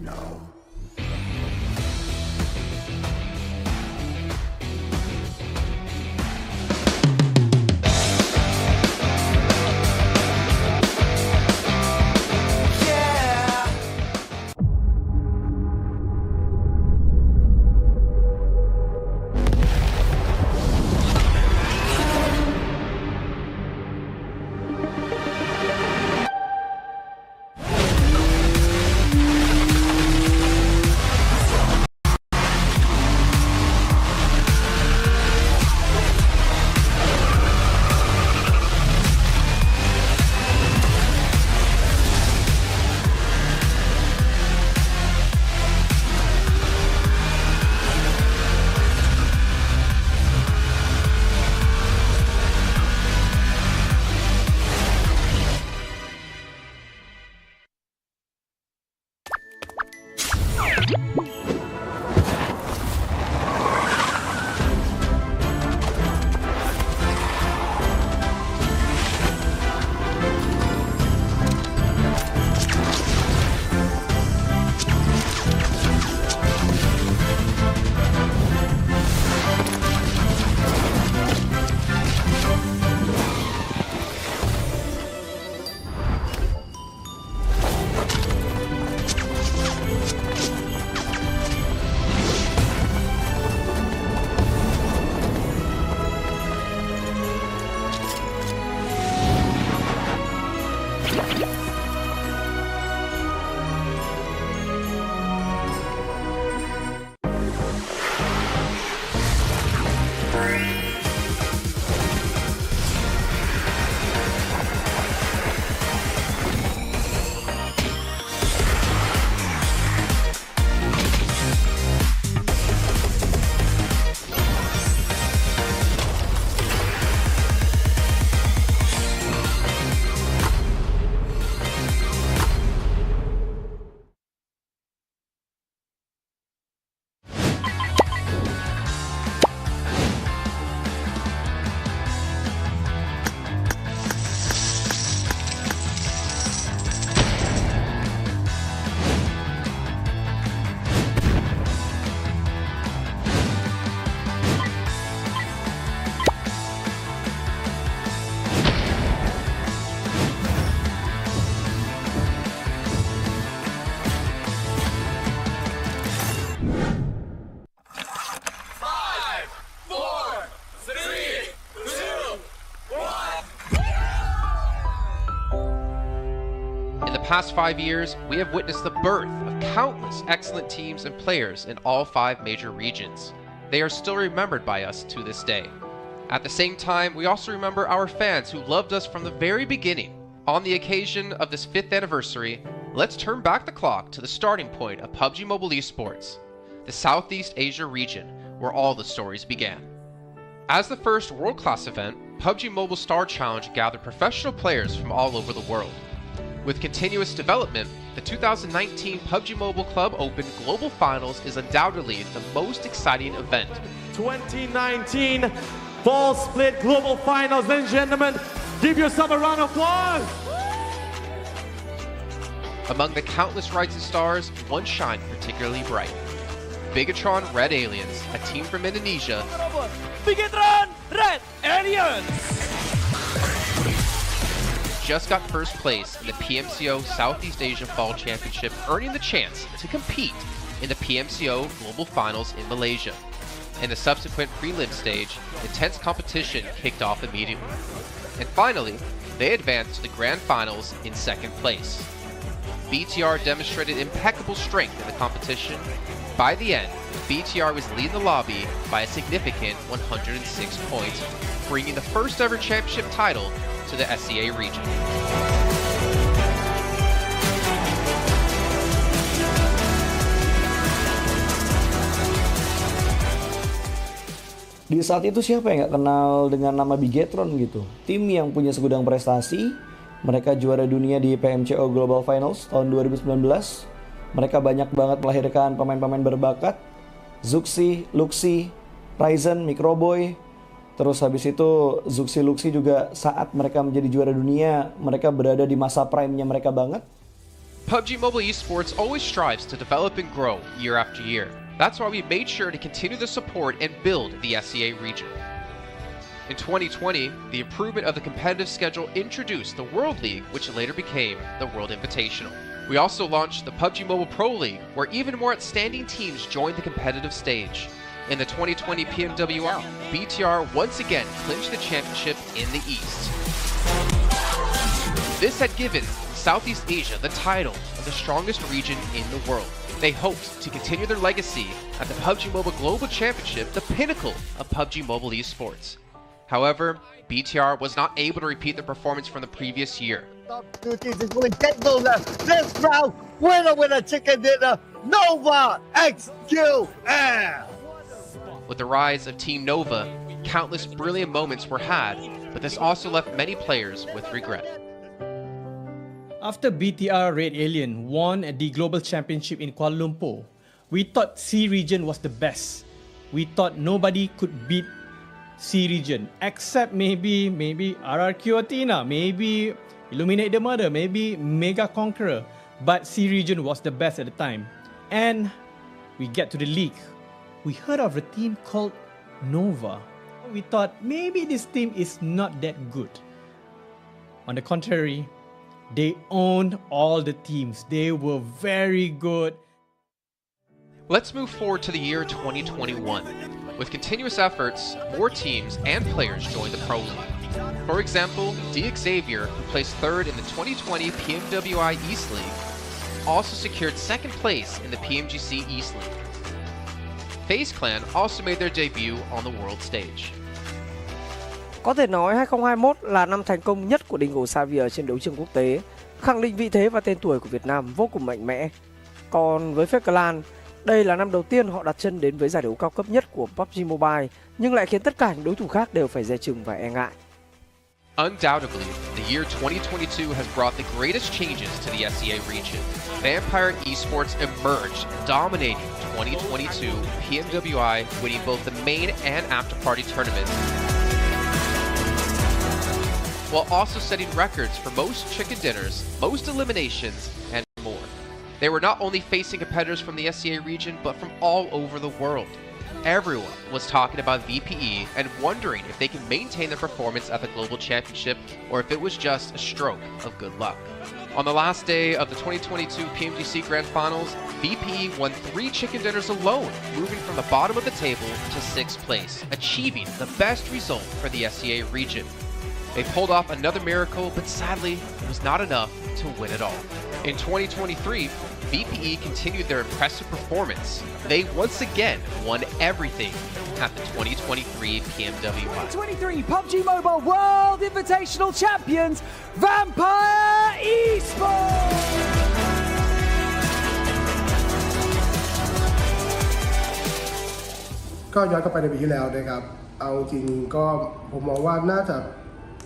know. In the past 5 years, we have witnessed the birth of countless excellent teams and players in all 5 major regions. They are still remembered by us to this day. At the same time, we also remember our fans who loved us from the very beginning. On the occasion of this 5th anniversary, let's turn back the clock to the starting point of PUBG Mobile Esports, the Southeast Asia region, where all the stories began. As the first world-class event, PUBG Mobile Star Challenge gathered professional players from all over the world. With continuous development, the 2019 PUBG Mobile Club Open Global Finals is undoubtedly the most exciting event. 2019 Fall Split Global Finals, ladies and gentlemen, give yourself a round of applause! Among the countless rising stars, one shined particularly bright. Bigatron Red Aliens, a team from Indonesia, Bigatron Red Aliens! just got first place in the PMCO Southeast Asia Fall Championship, earning the chance to compete in the PMCO Global Finals in Malaysia. In the subsequent prelim stage, intense competition kicked off immediately. And finally, they advanced to the Grand Finals in second place. BTR demonstrated impeccable strength in the competition. By the end, BTR was leading the lobby by a significant 106 points, bringing the first ever championship title to the SEA region. Di saat itu siapa yang nggak kenal dengan nama Bigatron gitu? Tim yang punya segudang prestasi, mereka juara dunia di PMCO Global Finals tahun 2019. Mereka banyak banget melahirkan pemain-pemain berbakat, Zuxi, Luxi, Ryzen, Microboy. Terus habis itu Zuxi, Luxi juga saat mereka menjadi juara dunia, mereka berada di masa prime-nya mereka banget. PUBG Mobile Esports always strives to develop and grow year after year. That's why we made sure to continue the support and build the SEA region. In 2020, the improvement of the competitive schedule introduced the World League, which later became the World Invitational. We also launched the PUBG Mobile Pro League, where even more outstanding teams joined the competitive stage. In the 2020 PMWL, BTR once again clinched the championship in the East. This had given Southeast Asia the title of the strongest region in the world. They hoped to continue their legacy at the PUBG Mobile Global Championship, the pinnacle of PUBG Mobile Esports. However, BTR was not able to repeat the performance from the previous year. Two teams is going to get goals this round. Winner, chicken dinner. Nova XQL. With the rise of Team Nova, countless brilliant moments were had, but this also left many players with regret. After BTR Red Alien won at the Global Championship in Kuala Lumpur, we thought C region was the best. We thought nobody could beat C region except maybe RRQ Athena, maybe Illuminate the Murder, maybe Mega Conqueror, but C region was the best at the time. And we get to the league. We heard of a team called Nova. We thought maybe this team is not that good. On the contrary, they owned all the teams. They were very good. Let's move forward to the year 2021. With continuous efforts, more teams and players joined the Pro League. For example, Xavier, who placed third in the 2020 PMWI East League, also secured second place in the PMGC East League. FaZe Clan also made their debut on the world stage. Có thể nói 2021 là năm thành công nhất của Dingo Xavier trên đấu trường quốc tế, khẳng định vị thế và tên tuổi của Việt Nam vô cùng mạnh mẽ. Còn với FaZe Clan, đây là năm đầu tiên họ đặt chân đến với giải đấu cao cấp nhất của PUBG Mobile, nhưng lại khiến tất cả những đối thủ khác đều phải dè chừng và e ngại. Undoubtedly, the year 2022 has brought the greatest changes to the SEA region. Vampire Esports emerged, dominating 2022 PMWI, winning both the main and after-party tournaments, while also setting records for most chicken dinners, most eliminations, and more. They were not only facing competitors from the SEA region, but from all over the world. Everyone was talking about VPE and wondering if they can maintain their performance at the Global Championship or if it was just a stroke of good luck. On the last day of the 2022 PMGC Grand Finals, VPE won 3 chicken dinners alone, moving from the bottom of the table to 6th place, achieving the best result for the SEA region. They pulled off another miracle, but sadly, it was not enough to win it all. In 2023, VPE continued their impressive performance. They once again won everything at the 2023 PMWI. 2023 PUBG Mobile World Invitational Champions, Vampire Esports! ก็ย้อนกลับไปในปีที่แล้วนะครับเอาจริงก็ผมมองว่าน่าจะ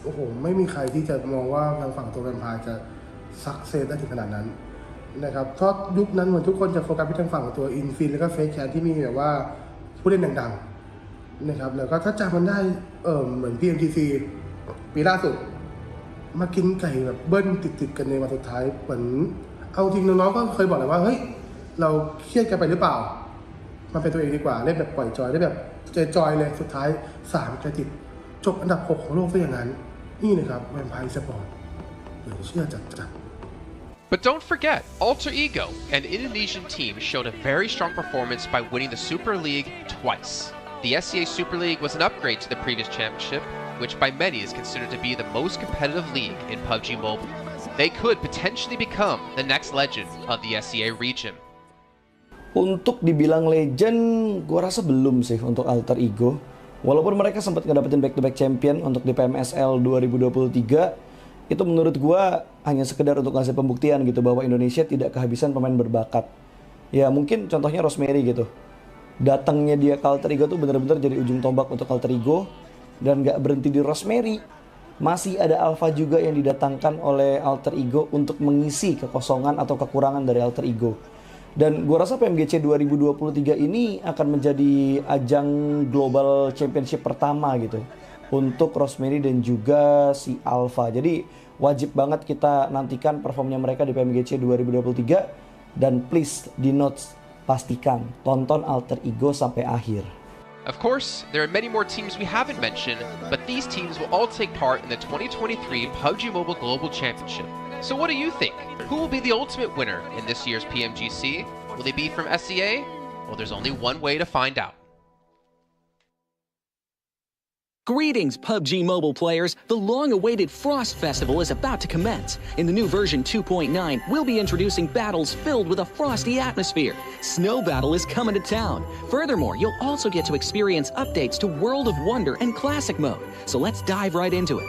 โอ้โหไม่มีใครที่จะมองว่าทางฝั่งตัวแวมไพร์จะซักเซสได้ถึงขนาดนั้นนะครับเพราะยุคนั้นเหมือนทุกคนจะโฟกัสไปทางฝั่งตัวอินฟินแล้วก็เฟซแคนที่มีแบบว่าผู้เล่นดังๆนะครับแล้วก็ถ้าจำมันได้เหมือน PMGC ปีล่าสุดมากินไก่แบบเบิ้ลติดๆกันในวันสุดท้ายเหมือนเอาจริงน้องๆก็เคยบอกเลยว่าเฮ้ยเราเครียดกันไปหรือเปล่ามันเป็นตัวเองดีกว่าเล่นแบบปล่อยจอยได้แบบจอยเลยสุดท้าย3 จะติดจบอันดับ 6 ของโลกซะอย่างนั้นนี่นะครับแวมไพร์สปอร์ตเหลือเชื่อจัด But don't forget, Alter Ego, an Indonesian team, showed a very strong performance by winning the Super League twice. The SEA Super League was an upgrade to the previous championship, which by many is considered to be the most competitive league in PUBG Mobile. They could potentially become the next legend of the SEA region. Untuk dibilang legend, gue rasa belum sih untuk Alter Ego. Walaupun mereka sempat ngedapetin back-to-back champion untuk di PMSL 2023, itu menurut gue hanya sekedar untuk ngasih pembuktian gitu bahwa Indonesia tidak kehabisan pemain berbakat. Ya mungkin contohnya Rosemary gitu. Datangnya dia ke Alter Ego tuh bener-bener jadi ujung tombak untuk Alter Ego. Dan gak berhenti di Rosemary, masih ada Alpha juga yang didatangkan oleh Alter Ego untuk mengisi kekosongan atau kekurangan dari Alter Ego. Dan gue rasa PMGC 2023 ini akan menjadi ajang global championship pertama gitu untuk Rosemary dan juga si Alpha. Jadi wajib banget kita nantikan performnya mereka di PMGC 2023. Dan please di notes, pastikan tonton Alter Ego sampai akhir. Of course, there are many more teams we haven't mentioned, but these teams will all take part in the 2023 PUBG Mobile Global Championship. So what do you think? Who will be the ultimate winner in this year's PMGC? Will they be from SEA? Well, there's only one way to find out. Greetings, PUBG Mobile players! The long-awaited Frost Festival is about to commence. In the new version 2.9, we'll be introducing battles filled with a frosty atmosphere. Snow Battle is coming to town. Furthermore, you'll also get to experience updates to World of Wonder and Classic Mode. So let's dive right into it.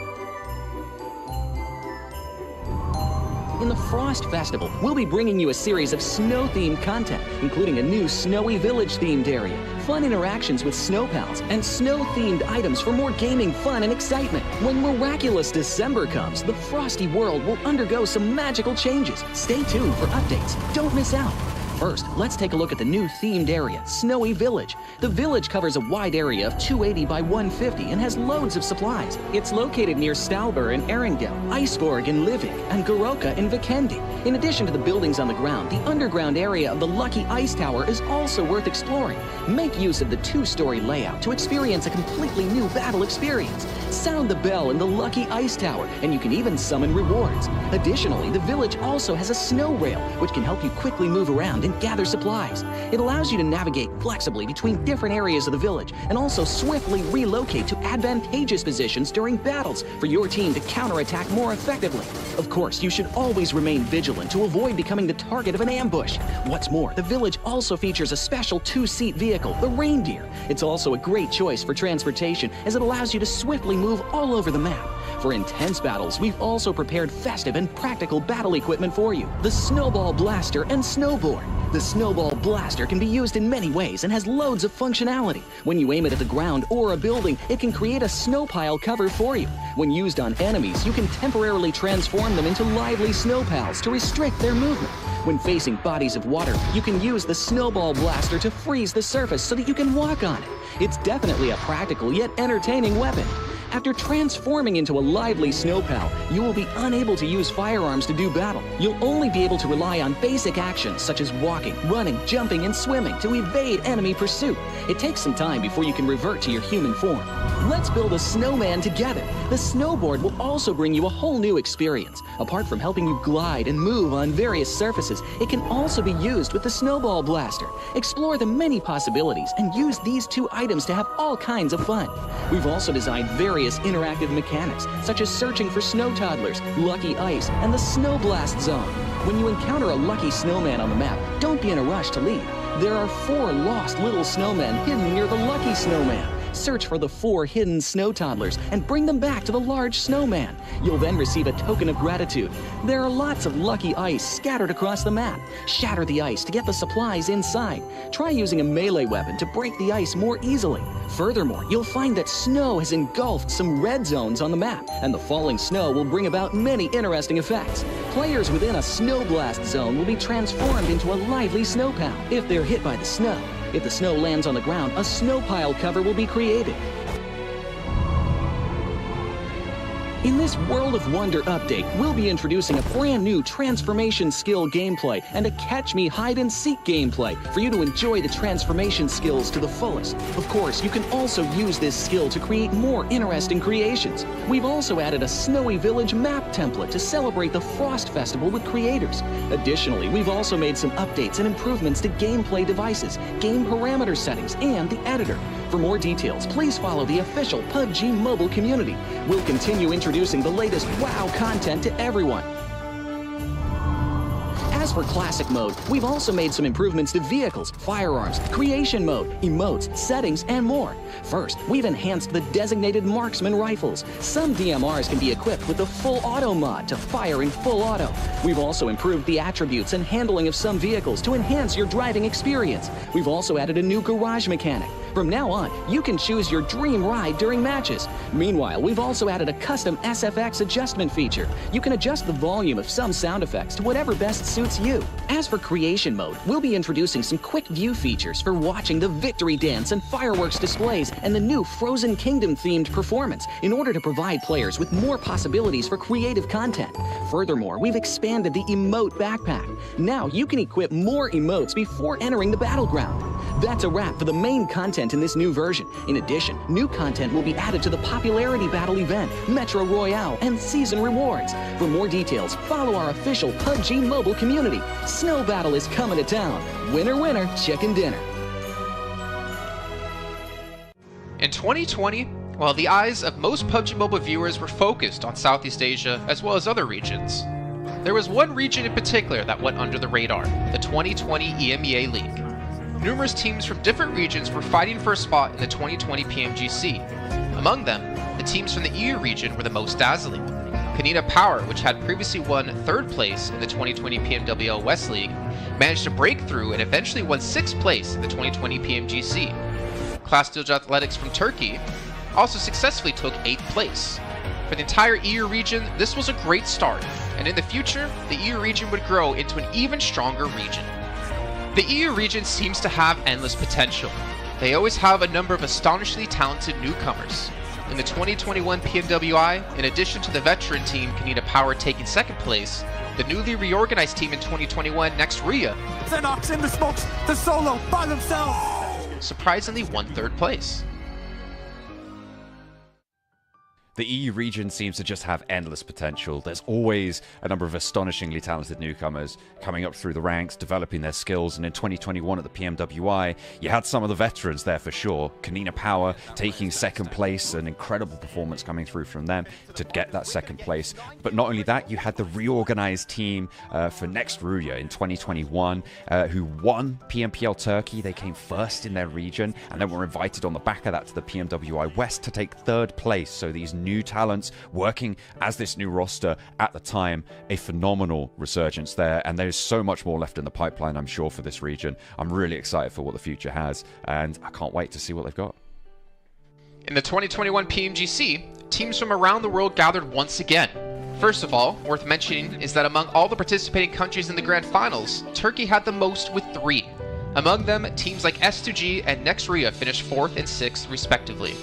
In the Frost Festival, we'll be bringing you a series of snow-themed content, including a new Snowy Village-themed area, fun interactions with snow pals, and snow-themed items for more gaming fun and excitement. When miraculous December comes, the frosty world will undergo some magical changes. Stay tuned for updates. Don't miss out. First, let's take a look at the new themed area, Snowy Village. The village covers a wide area of 280 by 150 and has loads of supplies. It's located near Stalber in Erringdale, Iceborg in Livik, and Goroka in Vikendi. In addition to the buildings on the ground, the underground area of the Lucky Ice Tower is also worth exploring. Make use of the two-story layout to experience a completely new battle experience. Sound the bell in the Lucky Ice Tower, and you can even summon rewards. Additionally, the village also has a snow rail, which can help you quickly move around and gather supplies. It allows you to navigate flexibly between different areas of the village and also swiftly relocate to advantageous positions during battles for your team to counterattack more effectively. Of course, you should always remain vigilant to avoid becoming the target of an ambush. What's more, the village also features a special two-seat vehicle, the Reindeer. It's also a great choice for transportation as it allows you to swiftly move all over the map. For intense battles, we've also prepared festive and practical battle equipment for you, the Snowball Blaster and Snowboard. The Snowball Blaster can be used in many ways and has loads of functionality. When you aim it at the ground or a building, it can create a snow pile cover for you. When used on enemies, you can temporarily transform them into lively snow pals to restrict their movement. When facing bodies of water, you can use the Snowball Blaster to freeze the surface so that you can walk on it. It's definitely a practical yet entertaining weapon. After transforming into a lively snow pal, you will be unable to use firearms to do battle. You'll only be able to rely on basic actions such as walking, running, jumping, and swimming to evade enemy pursuit. It takes some time before you can revert to your human form. Let's build a snowman together. The snowboard will also bring you a whole new experience. Apart from helping you glide and move on various surfaces, it can also be used with the Snowball Blaster. Explore the many possibilities and use these two items to have all kinds of fun. We've also designed various interactive mechanics, such as searching for snow toddlers, lucky ice, and the snow blast zone. When you encounter a lucky snowman on the map, don't be in a rush to leave. There are 4 lost little snowmen hidden near the lucky snowman. Search for the 4 hidden snow toddlers and bring them back to the large snowman. You'll then receive a token of gratitude. There are lots of lucky ice scattered across the map. Shatter the ice to get the supplies inside. Try using a melee weapon to break the ice more easily. Furthermore, you'll find that snow has engulfed some red zones on the map, and the falling snow will bring about many interesting effects. Players within a snow blast zone will be transformed into a lively snow pal if they're hit by the snow. If the snow lands on the ground, a snow pile cover will be created. In this World of Wonder update, we'll be introducing a brand new transformation skill gameplay and a catch me hide and seek gameplay for you to enjoy the transformation skills to the fullest. Of course, you can also use this skill to create more interesting creations. We've also added a Snowy Village map template to celebrate the Frost Festival with creators. Additionally, we've also made some updates and improvements to gameplay devices, game parameter settings, and the editor. For more details, please follow the official PUBG Mobile community. We'll continue introducing the latest WoW content to everyone. As for Classic Mode, we've also made some improvements to vehicles, firearms, creation mode, emotes, settings, and more. First, we've enhanced the designated marksman rifles. Some DMRs can be equipped with the full auto mod to fire in full auto. We've also improved the attributes and handling of some vehicles to enhance your driving experience. We've also added a new garage mechanic. From now on, you can choose your dream ride during matches. Meanwhile, we've also added a custom SFX adjustment feature. You can adjust the volume of some sound effects to whatever best suits you. As for creation mode, we'll be introducing some quick view features for watching the victory dance and fireworks displays and the new Frozen Kingdom themed performance in order to provide players with more possibilities for creative content. Furthermore, we've expanded the emote backpack. Now you can equip more emotes before entering the battleground. That's a wrap for the main content in this new version. In addition, new content will be added to the popularity battle event, Metro Royale, and season rewards. For more details, follow our official PUBG mobile community. Snow Battle is coming to town. Winner, winner, chicken dinner. In 2020, while the eyes of most PUBG Mobile viewers were focused on Southeast Asia as well as other regions, there was one region in particular that went under the radar, the 2020 EMEA League. Numerous teams from different regions were fighting for a spot in the 2020 PMGC. Among them, the teams from the EU region were the most dazzling. Canina Power, which had previously won 3rd place in the 2020 PMWL West League, managed to break through and eventually won 6th place in the 2020 PMGC. Class Dilge Athletics from Turkey also successfully took 8th place. For the entire EU region, this was a great start, and in the future, the EU region would grow into an even stronger region. The EU region seems to have endless potential. They always have a number of astonishingly talented newcomers. In the 2021 PMWI, in addition to the veteran team Canina Power taking 2nd place, the newly reorganized team in 2021, Next Ria, Xenox in the smokes, the solo by themselves, surprisingly won 3rd place. The EU region seems to just have endless potential. There's always a number of astonishingly talented newcomers coming up through the ranks, developing their skills, and in 2021 at the PMWI, you had some of the veterans there for sure. Canina Power taking 2nd place, an incredible performance coming through from them to get that 2nd place. But not only that, you had the reorganized team for Next Ruya in 2021 who won PMPL Turkey. They came 1st in their region and then were invited on the back of that to the PMWI West to take 3rd place. So these new talents working as this new roster at the time, a phenomenal resurgence there, and there's so much more left in the pipeline, I'm sure, for this region. I'm really excited for what the future has, and I can't wait to see what they've got. In the 2021 PMGC, teams from around the world gathered once again. First of all, worth mentioning is that among all the participating countries in the grand finals, Turkey had the most with 3. Among them, teams like S2G and Next Ria finished 4th and 6th respectively.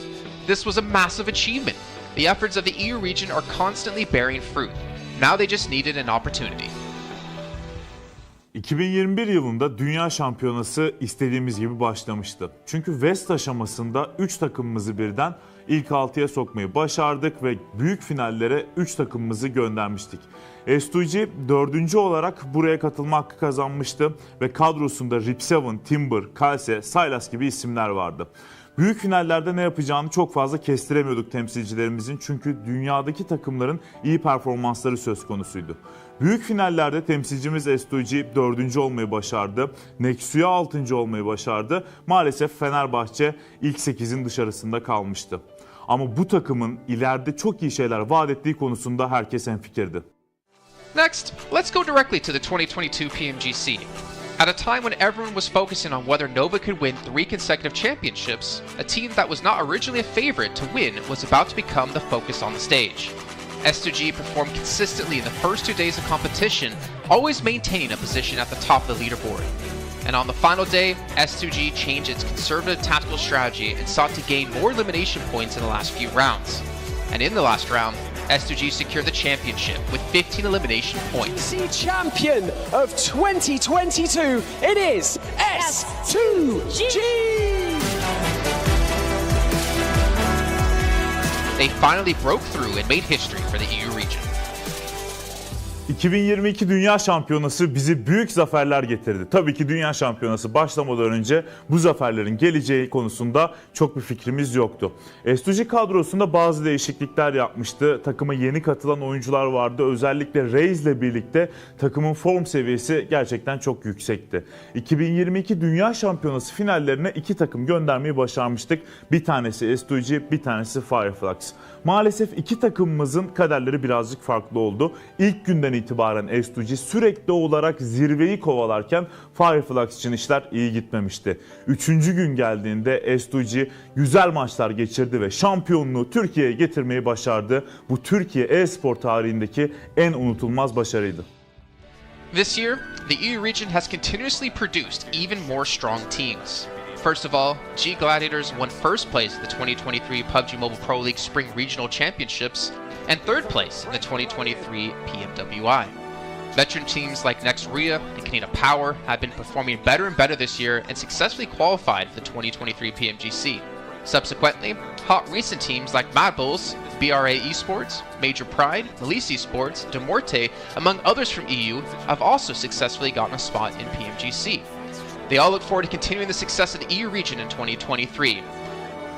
This was a massive achievement. The efforts of the EU region are constantly bearing fruit. Now they just needed an opportunity. 2021 yılında Dünya Şampiyonası istediğimiz gibi başlamıştı. Çünkü West aşamasında 3 takımımızı birden ilk 6'ya sokmayı başardık ve büyük finallere 3 takımımızı göndermiştik. S2G 4. olarak buraya katılma hakkı kazanmıştı ve kadrosunda Rip7, Timber, Kalse, Sylas gibi isimler vardı. Büyük finallerde ne yapacağını çok fazla kestiremiyorduk temsilcilerimizin, çünkü dünyadaki takımların iyi performansları söz konusuydu. Büyük finallerde temsilcimiz S2G 4. olmayı başardı, Nexu'ya 6. olmayı başardı. Maalesef Fenerbahçe ilk 8'in dışarısında kalmıştı. Ama bu takımın ileride çok iyi şeyler vaat ettiği konusunda herkes hemfikirdi. Next, let's go directly to the 2022 PMGC. At a time when everyone was focusing on whether Nova could win 3 consecutive championships, a team that was not originally a favorite to win was about to become the focus on the stage. S2G performed consistently in the first 2 days of competition, always maintaining a position at the top of the leaderboard. And on the final day, S2G changed its conservative tactical strategy and sought to gain more elimination points in the last few rounds. And in the last round, S2G secured the championship with 15 elimination points. Champion of 2022, it is S2G! They finally broke through and made history for the EU region. 2022 Dünya Şampiyonası bizi büyük zaferler getirdi. Tabii ki Dünya Şampiyonası başlamadan önce bu zaferlerin geleceği konusunda çok bir fikrimiz yoktu. S2G kadrosunda bazı değişiklikler yapmıştı. Takıma yeni katılan oyuncular vardı. Özellikle Reis ile birlikte takımın form seviyesi gerçekten çok yüksekti. 2022 Dünya Şampiyonası finallerine 2 takım göndermeyi başarmıştık. Bir tanesi S2G, bir tanesi Fireflux. Maalesef 2 takımımızın kaderleri birazcık farklı oldu. İlk günden itibaren S2G sürekli olarak zirveyi kovalarken Fireflux için işler iyi gitmemişti. 3. gün geldiğinde S2G güzel maçlar geçirdi ve şampiyonluğu Türkiye'ye getirmeyi başardı. Bu Türkiye e-spor tarihindeki en unutulmaz başarıydı. This year, the EU region has continuously produced even more strong teams. First of all, G Gladiators won first place at the 2023 PUBG Mobile Pro League Spring Regional Championships and third place in the 2023 PMWI. Veteran teams like Next Ria and Canada Power have been performing better and better this year and successfully qualified for the 2023 PMGC. Subsequently, hot recent teams like Mad Bulls, BRA Esports, Major Pride, Elise Esports, Demorte, among others from EU, have also successfully gotten a spot in PMGC. They all look forward to continuing the success of the EU region in 2023.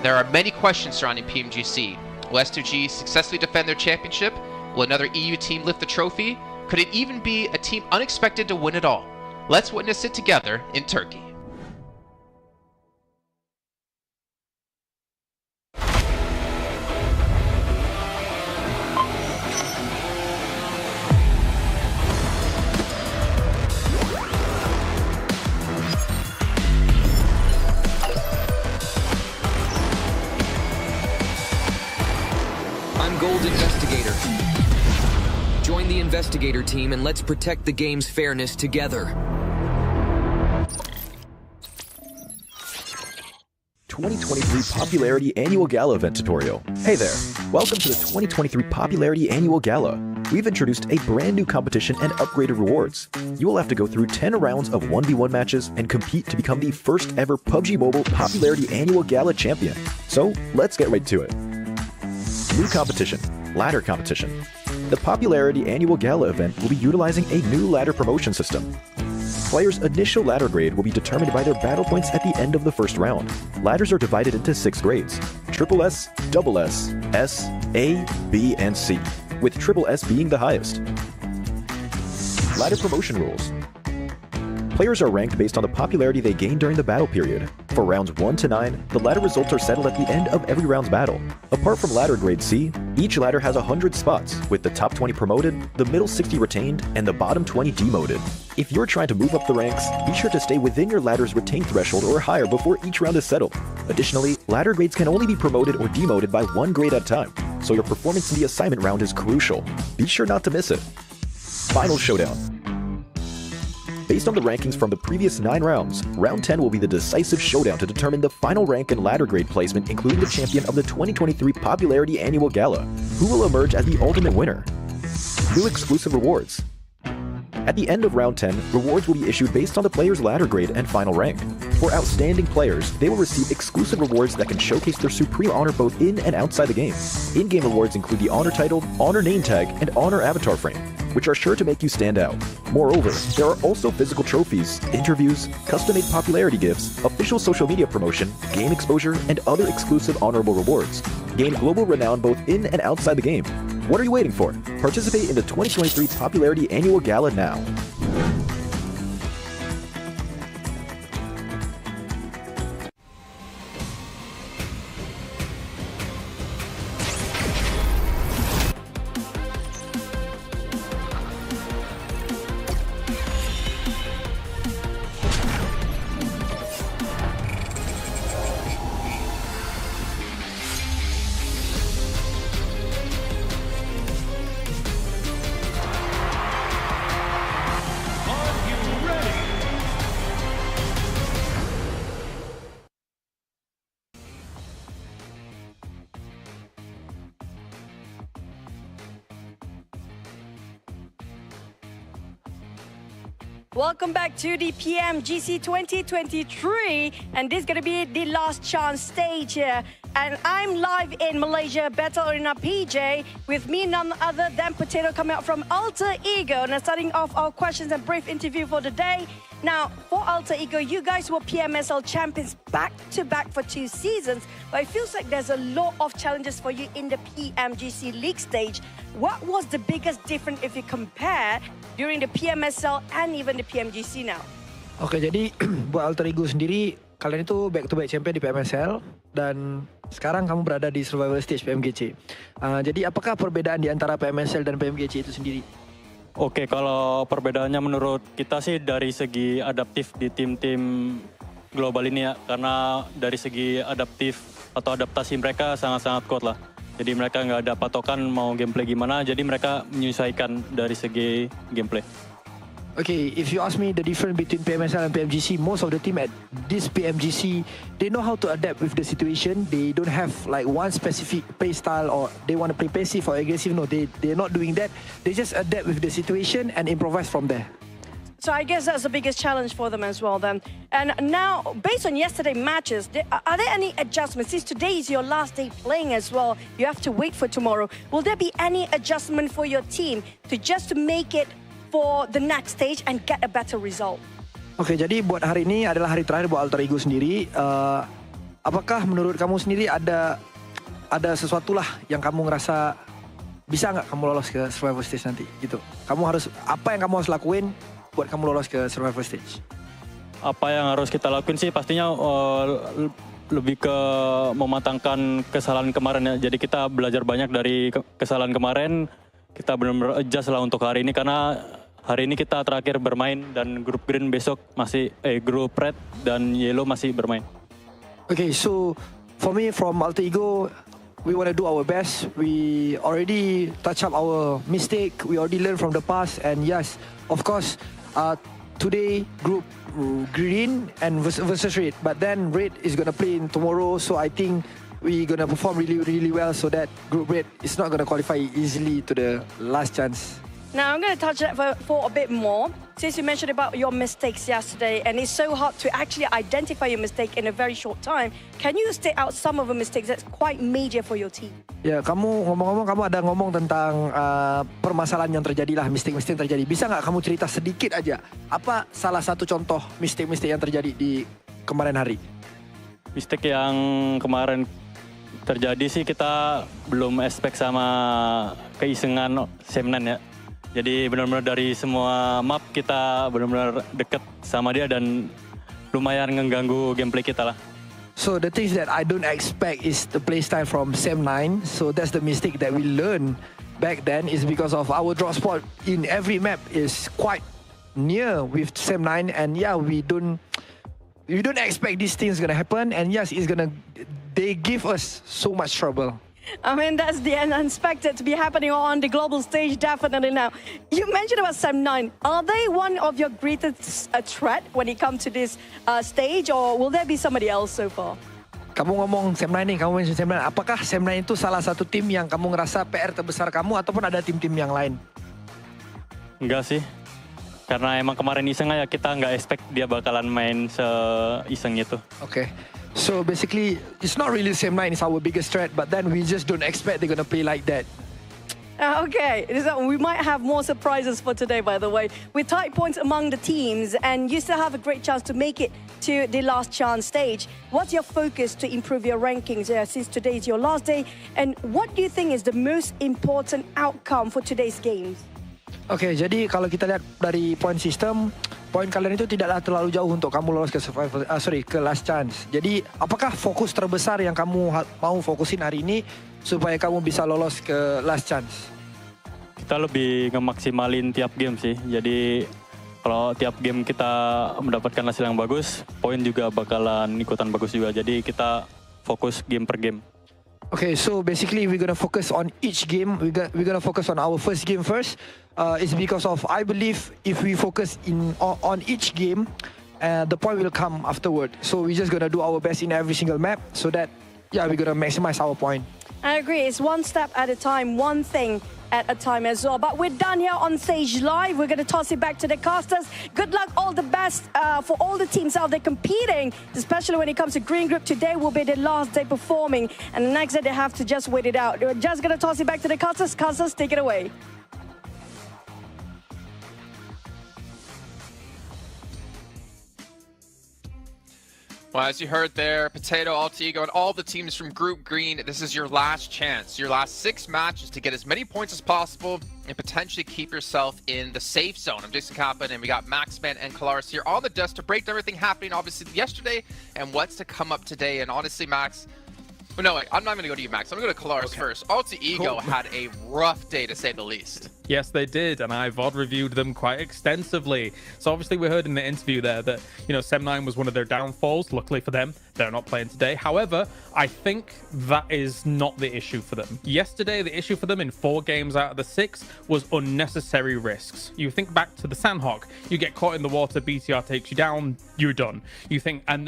There are many questions surrounding PMGC. Will S2G successfully defend their championship? Will another EU team lift the trophy? Could it even be a team unexpected to win it all? Let's witness it together in Turkey. Investigator. Join the Investigator team and let's protect the game's fairness together. 2023 Popularity Annual Gala event tutorial. Hey there, welcome to the 2023 Popularity Annual Gala. We've introduced a brand new competition and upgraded rewards. You will have to go through 10 rounds of 1v1 matches and compete to become the first ever PUBG Mobile Popularity Annual Gala champion. So let's get right to it. New competition, ladder competition. The Popularity Annual Gala event will be utilizing a new ladder promotion system. Players' initial ladder grade will be determined by their battle points at the end of the first round. Ladders are divided into 6 grades: Triple S, Double S, S, A, B, and C, with Triple S being the highest. Ladder promotion rules. Players are ranked based on the popularity they gain during the battle period. For rounds 1 to 9, the ladder results are settled at the end of every round's battle. Apart from ladder grade C, each ladder has 100 spots, with the top 20 promoted, the middle 60 retained, and the bottom 20 demoted. If you're trying to move up the ranks, be sure to stay within your ladder's retained threshold or higher before each round is settled. Additionally, ladder grades can only be promoted or demoted by 1 grade at a time, so your performance in the assignment round is crucial. Be sure not to miss it. Final showdown. Based on the rankings from the previous 9 rounds, round 10 will be the decisive showdown to determine the final rank and ladder grade placement, including the champion of the 2023 Popularity Annual Gala, who will emerge as the ultimate winner. New exclusive rewards. At the end of round 10, rewards will be issued based on the player's ladder grade and final rank. For outstanding players, they will receive exclusive rewards that can showcase their supreme honor both in and outside the game. In-game rewards include the honor title, honor name tag, and honor avatar frame, which are sure to make you stand out. Moreover, there are also physical trophies, interviews, custom-made popularity gifts, official social media promotion, game exposure, and other exclusive honorable rewards. Gain global renown both in and outside the game. What are you waiting for? Participate in the 2023 Popularity Annual Gala now. Welcome back to the PMGC 2023, and this is going to be the last chance stage here. And I'm live in Malaysia, Battle Arena PJ, with me none other than Potato coming out from Alter Ego. Now starting off our questions and brief interview for the day. Now, for Alter Ego, you guys were PMSL champions back-to-back for 2 seasons, but it feels like there's a lot of challenges for you in the PMGC League stage. What was the biggest difference if you compare during the PMSL and even the PMGC now? Oke, jadi buat Alter Ego sendiri, kalian itu back-to-back champion di PMSL dan sekarang kamu berada di survival stage PMGC. Jadi apakah perbedaan di antara PMSL dan PMGC itu sendiri? Oke, kalau perbedaannya menurut kita sih dari segi adaptif di tim-tim global ini ya, karena dari segi adaptif atau adaptasi mereka sangat-sangat kuat lah. Jadi mereka nggak ada patokan mau gameplay gimana, jadi mereka menyesuaikan dari segi gameplay. Okay, if you ask me the difference between PMSL and PMGC, most of the team at this PMGC, they know how to adapt with the situation. They don't have like one specific play style or they want to play passive or aggressive. No, they're not doing that. They just adapt with the situation and improvise from there. So I guess that's the biggest challenge for them as well then. And now, based on yesterday's matches, are there any adjustments? Since today is your last day playing as well, you have to wait for tomorrow. Will there be any adjustment for your team to make it for the next stage and get a better result? Oke, jadi buat hari ini adalah hari terakhir buat Alter Ego sendiri. Apakah menurut kamu sendiri ada sesuatu lah yang kamu ngerasa bisa nggak kamu lolos ke survival stage nanti? Gitu. Apa yang kamu harus lakuin buat kamu lolos ke survival stage? Apa yang harus kita lakuin sih pastinya lebih ke mematangkan kesalahan kemarin ya. Jadi kita belajar banyak dari kesalahan kemarin. Kita benar-benar adjust lah untuk hari ini karena hari ini kita terakhir bermain dan grup green besok masih grup red dan yellow masih bermain. Okay, so for me from Alter Ego, we want to do our best. We already touch up our mistake. We already learn from the past, and yes, of course, today group green and versus red. But then red is gonna play in tomorrow, so I think we're gonna perform really well, so that group red is not gonna qualify easily to the last chance. Now, I'm going to touch that for a bit more. Since you mentioned about your mistakes yesterday, and it's so hard to actually identify your mistake in a very short time, can you state out some of the mistakes that's quite major for your team? Ya, kamu ngomong-ngomong, kamu ada ngomong tentang permasalahan yang terjadi lah, mistake-mistake yang terjadi. Bisa nggak kamu cerita sedikit aja, apa salah satu contoh mistake-mistake yang terjadi di kemarin hari? Mistake yang kemarin terjadi sih kita belum expect sama keisengan Semnan ya. Jadi benar-benar dari semua map kita benar-benar dekat sama dia dan lumayan mengganggu gameplay kita lah. So the things that I don't expect is the playstyle from Sem9. So that's the mistake that we learned back then is because of our drop spot in every map is quite near with Sem9, and yeah, we don't expect these things gonna happen, and yes, they give us so much trouble. I mean, that's the unexpected to be happening on the global stage, definitely now. You mentioned about Sem9. Are they one of your greatest threat when it comes to this stage, or will there be somebody else so far? Kamu ngomong Sem9 nih, kamu mention Sem9. Apakah Sem9 itu salah satu tim yang kamu ngerasa PR terbesar kamu, ataupun ada tim-tim yang lain? Enggak sih. Karena emang kemarin iseng aja, kita nggak expect dia bakalan main se-iseng itu. Okay. So basically, it's not really Sem9 is our biggest threat, but then we just don't expect they're gonna play like that. Okay, we might have more surprises for today, by the way. With tight points among the teams, and you still have a great chance to make it to the last chance stage. What's your focus to improve your rankings since today is your last day? And what do you think is the most important outcome for today's games? Okay, jadi kalau kita lihat dari point system, poin kalian itu tidaklah terlalu jauh untuk kamu lolos ke ke last chance. Jadi, apakah fokus terbesar yang kamu mau fokusin hari ini supaya kamu bisa lolos ke last chance? Kita lebih ngemaksimalin tiap game sih. Jadi, kalau tiap game kita mendapatkan hasil yang bagus, poin juga bakalan ikutan bagus juga. Jadi, kita fokus game per game. Okay, so basically we're gonna focus on each game. We're gonna focus on our first game first. It's because of I believe if we focus on each game, the point will come afterward. So we're just gonna do our best in every single map, so that we're gonna maximize our point. I agree. It's one step at a time, one thing at a time as well. But we're done here on Stage Live. We're going to toss it back to the casters. Good luck, all the best for all the teams out there competing, especially when it comes to Green Group. Today will be the last day performing, and the next day they have to just wait it out. We're just going to toss it back to the casters. Casters, take it away. Well, as you heard there, Potato, Alter Ego, and all the teams from Group Green, this is your last chance, your last 6 matches to get as many points as possible and potentially keep yourself in the safe zone. I'm Jason Kaplan, and we got Maxman and Kalaris here on the desk to break down everything happening, obviously, yesterday and what's to come up today. And honestly, Max, No, wait, I'm not going to go to you, Max. I'm going to go to Kalaris first. Alter Ego had a rough day, to say the least. Yes, they did, and I VOD reviewed them quite extensively. So obviously we heard in the interview there that, you know, Sem9 was one of their downfalls. Luckily for them, they're not playing today. However, I think that is not the issue for them. Yesterday, the issue for them in 4 games out of the 6 was unnecessary risks. You think back to the Sandhawk, you get caught in the water, BTR takes you down, you're done. You think, and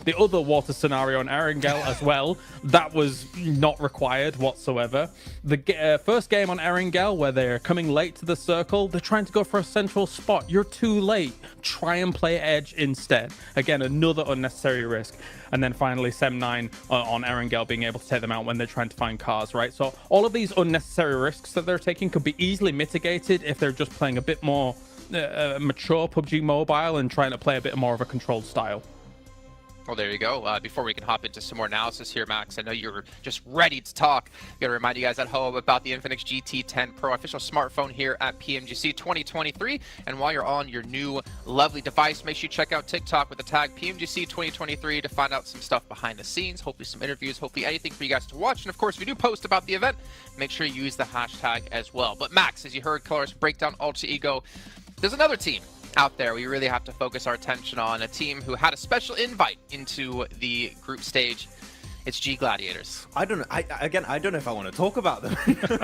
the other water scenario on Erangel as well, that was not required whatsoever. The first game on Erangel, where they're coming late to the circle, they're trying to go for a central spot. You're too late. Try and play edge instead. Again, another unnecessary risk. And then finally, Sem9 on Erangel being able to take them out when they're trying to find cars, right? So all of these unnecessary risks that they're taking could be easily mitigated if they're just playing a bit more mature PUBG Mobile and trying to play a bit more of a controlled style. Well, there you go. Before we can hop into some more analysis here, Max, I know you're just ready to talk. Got to remind you guys at home about the Infinix GT10 Pro official smartphone here at PMGC 2023. And while you're on your new lovely device, make sure you check out TikTok with the tag PMGC 2023 to find out some stuff behind the scenes, hopefully some interviews, hopefully anything for you guys to watch. And of course, if we do post about the event, make sure you use the hashtag as well. But Max, as you heard Kalaris break down Alter Ego, there's another team out there we really have to focus our attention on, a team who had a special invite into the group stage. It's G Gladiators. I don't know. I don't know if I want to talk about them.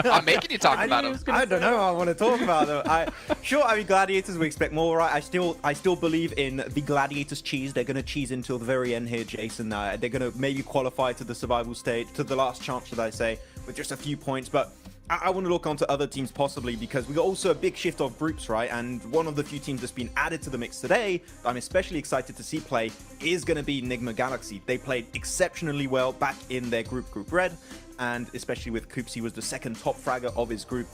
I'm making you talk about them. I don't know. I want to talk about them. I mean, Gladiators, we expect more, right? I still believe in the Gladiators cheese. They're going to cheese until the very end here, Jason. They're going to maybe qualify to the survival stage, to the last chance, should I say, with just a few points. But I want to look onto other teams possibly, because we got also a big shift of groups, right? And one of the few teams that's been added to the mix today, I'm especially excited to see play, is going to be Nigma Galaxy. They played exceptionally well back in their Group Red, and especially with Coops, he was the second top fragger of his group.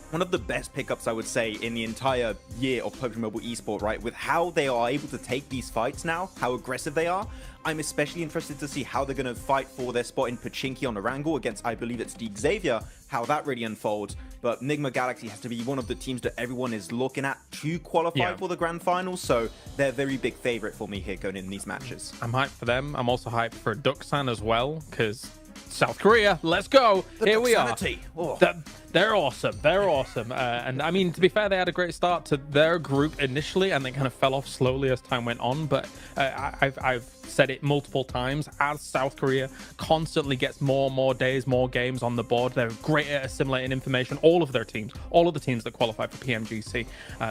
One of the best pickups, I would say, in the entire year of PUBG Mobile eSport, right? With how they are able to take these fights now, how aggressive they are. I'm especially interested to see how they're going to fight for their spot in Pachinki on Erangel against, I believe it's the Xavier, how that really unfolds. But Nigma Galaxy has to be one of the teams that everyone is looking at to qualify for the Grand Finals, so they're a very big favorite for me here going in these matches. I'm hyped for them. I'm also hyped for Duxan as well, because South Korea, let's go. Here we are. Oh. They're awesome. They're awesome. And I mean, to be fair, they had a great start to their group initially, and they kind of fell off slowly as time went on. But I've said it multiple times, as South Korea constantly gets more and more days, more games on the board, they're great at assimilating information. All of their teams, all of the teams that qualify for PMGC.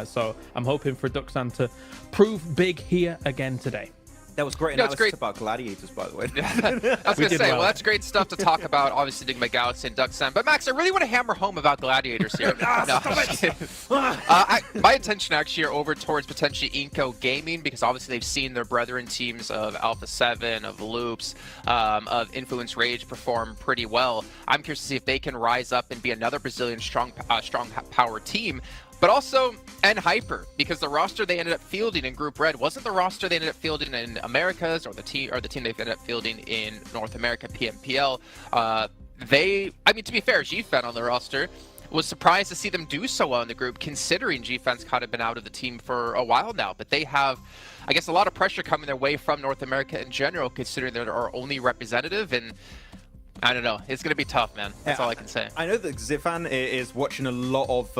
So I'm hoping for Duxan to prove big here again today. That was great analysis about Gladiators, by the way. I was going to say, well, that's great stuff to talk about, obviously, Nigma Galaxy and Duxan. But, Max, I really want to hammer home about Gladiators here. My attention actually are over towards potentially Inco Gaming, because obviously they've seen their brethren teams of Alpha 7, of Loops, of Influence Rage perform pretty well. I'm curious to see if they can rise up and be another Brazilian strong power team. But also, and Hyper, because the roster they ended up fielding in Group Red wasn't the roster they ended up fielding in Americas, or the team they ended up fielding in North America PMPL. I mean, to be fair, GFan on the roster was surprised to see them do so well in the group, considering GFan's kind of been out of the team for a while now. But they have, I guess, a lot of pressure coming their way from North America in general, considering they're our only representative. And I don't know. It's going to be tough, man. That's all I can say. I know that Zifan is watching a lot of,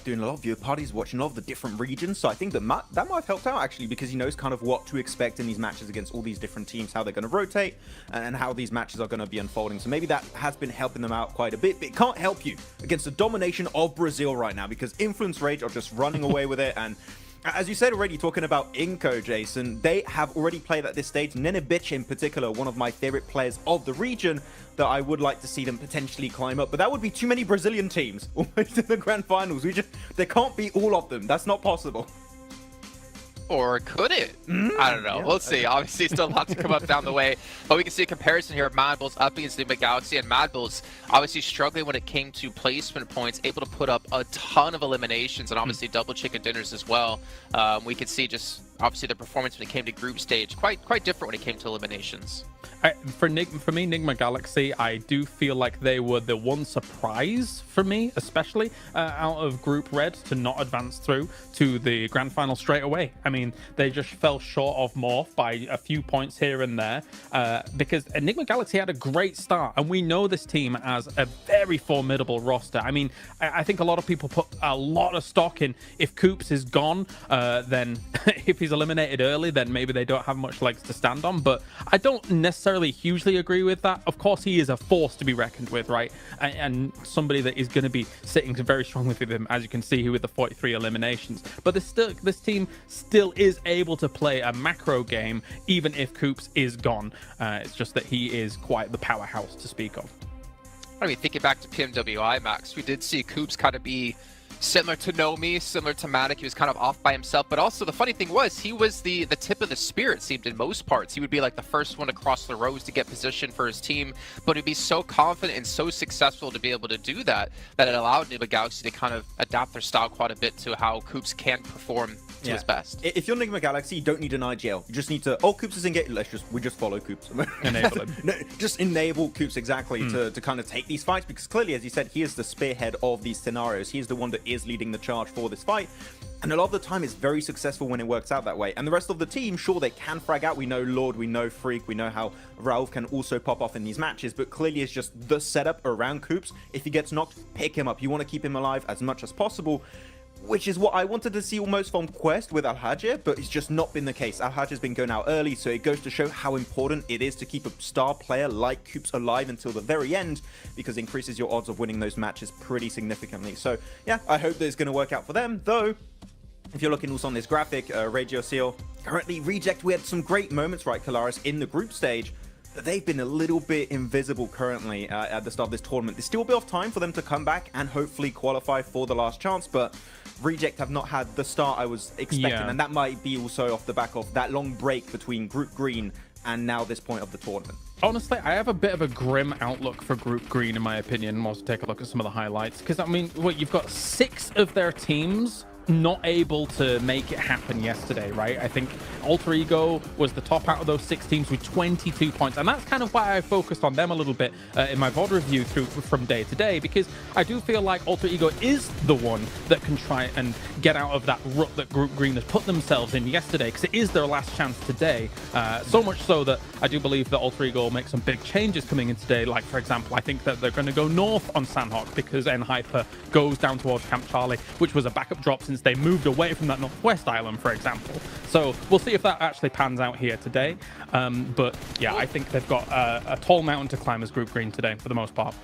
doing a lot of viewer parties, watching a lot of the different regions. So I think that might have helped out, actually, because he knows kind of what to expect in these matches against all these different teams, how they're going to rotate, and how these matches are going to be unfolding. So maybe that has been helping them out quite a bit. But it can't help you against the domination of Brazil right now, because Influence Rage are just running away with it. And as you said already, talking about Inco, Jason, they have already played at this stage. Nenebich in particular, one of my favorite players of the region, that I would like to see them potentially climb up. But that would be too many Brazilian teams almost in the Grand Finals. There can't be all of them. That's not possible. Or could it? I don't know. Yeah, we'll see. Obviously, still a lot to come up down the way. But we can see a comparison here of Mad Bulls up against Nigma Galaxy. And Mad Bulls obviously struggling when it came to placement points, able to put up a ton of eliminations and obviously double chicken dinners as well. We could see just obviously their performance when it came to group stage, quite different when it came to eliminations. For me, Nigma Galaxy, I do feel like they were the one surprise for me, especially out of Group Red, to not advance through to the grand final straight away. I mean, they just fell short of Morph by a few points here and there, because Enigma Galaxy had a great start, and we know this team as a very formidable roster. I mean, I think a lot of people put a lot of stock in if Coops is gone, then if he's eliminated early, then maybe they don't have much legs to stand on, but I don't necessarily hugely agree with that. Of course, he is a force to be reckoned with, right? And somebody that is going to be sitting very strongly with him, as you can see here with the 43 eliminations. But this team still is able to play a macro game, even if Coops is gone. It's just that he is quite the powerhouse to speak of. I mean, thinking back to PMWI, Max, we did see Coops kind of be similar to Nomi, similar to Matic. He was kind of off by himself, but also the funny thing was he was the tip of the spear, it seemed, in most parts. He would be like the first one across the rows to get position for his team, but he'd be so confident and so successful to be able to do that it allowed Nigma Galaxy to kind of adapt their style quite a bit to how Coops can perform to his best. If you're Nigma Galaxy, you don't need an IGL. You just need to, Coops is engaged, we just follow Coops. Enable him. No, just enable Coops exactly to kind of take these fights, because clearly, as you said, he is the spearhead of these scenarios. He is the one that is leading the charge for this fight, and a lot of the time is very successful when it works out that way. And the rest of the team, sure, they can frag out. We know Lord, we know Freak, we know how Rauf can also pop off in these matches, but clearly it's just the setup around Coops. If he gets knocked, pick him up. You want to keep him alive as much as possible, which is what I wanted to see almost from Quest with Al-Hajir, but it's just not been the case. Al-Hajir's been going out early, so it goes to show how important it is to keep a star player like Coops alive until the very end, because it increases your odds of winning those matches pretty significantly. So yeah, I hope that it's going to work out for them, though. If you're looking also on this graphic, Radio Seal, currently Reject, we had some great moments, right, Kalaris, in the group stage. They've been a little bit invisible currently at the start of this tournament. There's still a bit of time for them to come back and hopefully qualify for the last chance, but Reject have not had the start I was expecting, and that might be also off the back of that long break between Group Green and now this point of the tournament. Honestly, I have a bit of a grim outlook for Group Green, in my opinion, once we take a look at some of the highlights, because, I mean, you've got 6 of their teams not able to make it happen yesterday, right? I think Alter Ego was the top out of those 6 teams with 22 points, and that's kind of why I focused on them a little bit in my VOD review from day to day, because I do feel like Alter Ego is the one that can try and get out of that rut that Group Green has put themselves in yesterday, because it is their last chance today. So much so that I do believe that Alter Ego will make some big changes coming in today. Like, for example, I think that they're going to go north on Sandhawk because N-Hyper goes down towards Camp Charlie, which was a backup drop since they moved away from that northwest island, for example. So we'll see if that actually pans out here today. But yeah, I think they've got a tall mountain to climb as Group Green today for the most part.